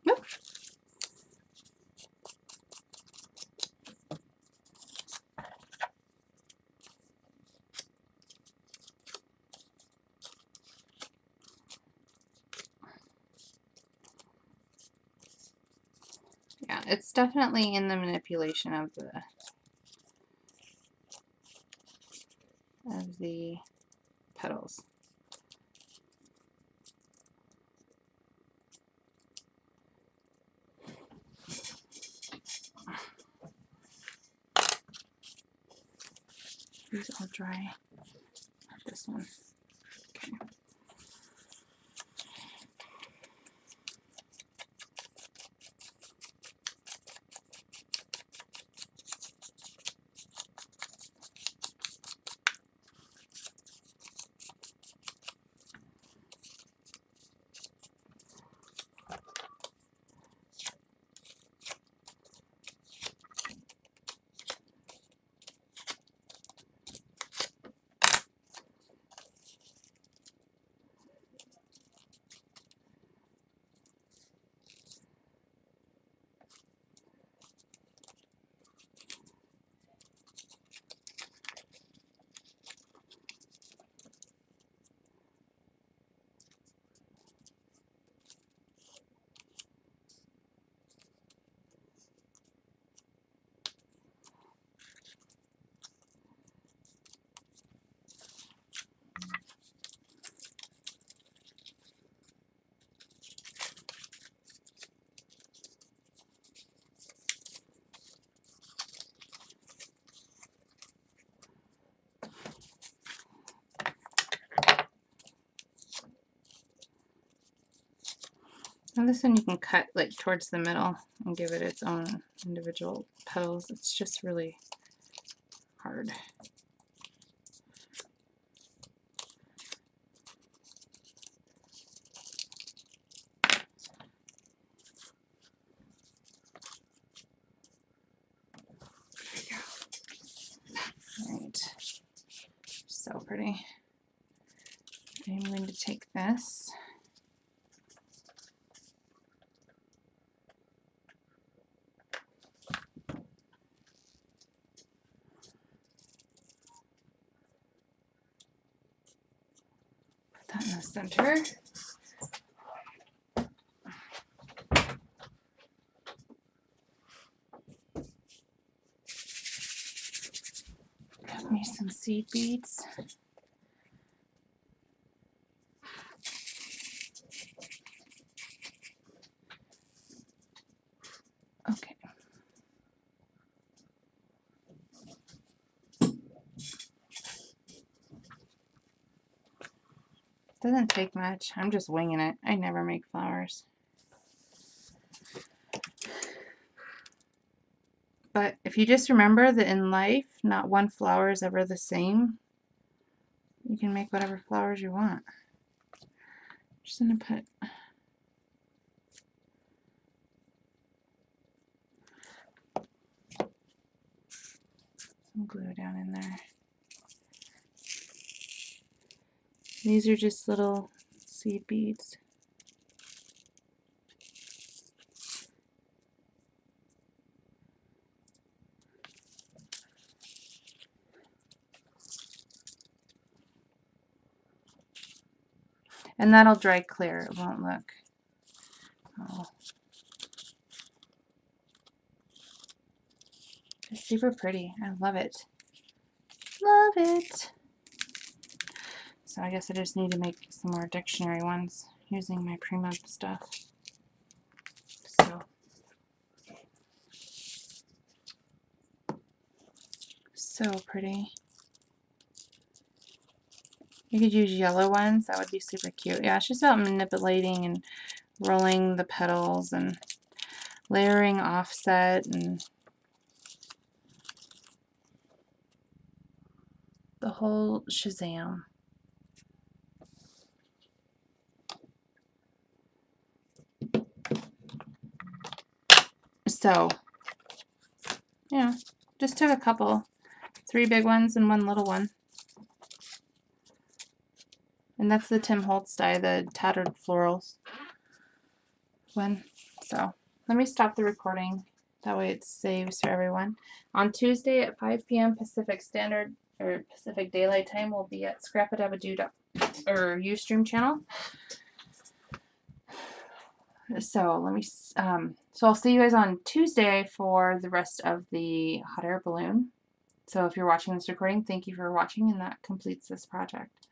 Nope. Yeah, it's definitely in the manipulation of the petals. These all dry. This one. Okay. Now this one you can cut like towards the middle and give it its own individual petals. It's just really hard. Right. So pretty. I'm going to take this. Put that in the center. Got me some seed beads. Okay. Doesn't take much. I'm just winging it. I never make flowers. But if you just remember that in life, not one flower is ever the same, you can make whatever flowers you want. Just going to put some glue down in there. These are just little seed beads. And that'll dry clear. It won't look. Oh. It's super pretty. I love it. Love it. So I guess I just need to make some more dictionary ones using my Prima stuff. So pretty. You could use yellow ones. That would be super cute. Yeah, it's just about manipulating and rolling the petals and layering offset and the whole shazam. So, yeah, just took a couple. 3 big ones and 1 little one. And that's the Tim Holtz die, the Tattered Florals one. So, let me stop the recording. That way it saves for everyone. On Tuesday at 5 p.m. Pacific Standard or Pacific Daylight Time, we'll be at Scrapadabadoo or Ustream channel. So let me. So I'll see you guys on Tuesday for the rest of the hot air balloon. So if you're watching this recording, thank you for watching, and that completes this project.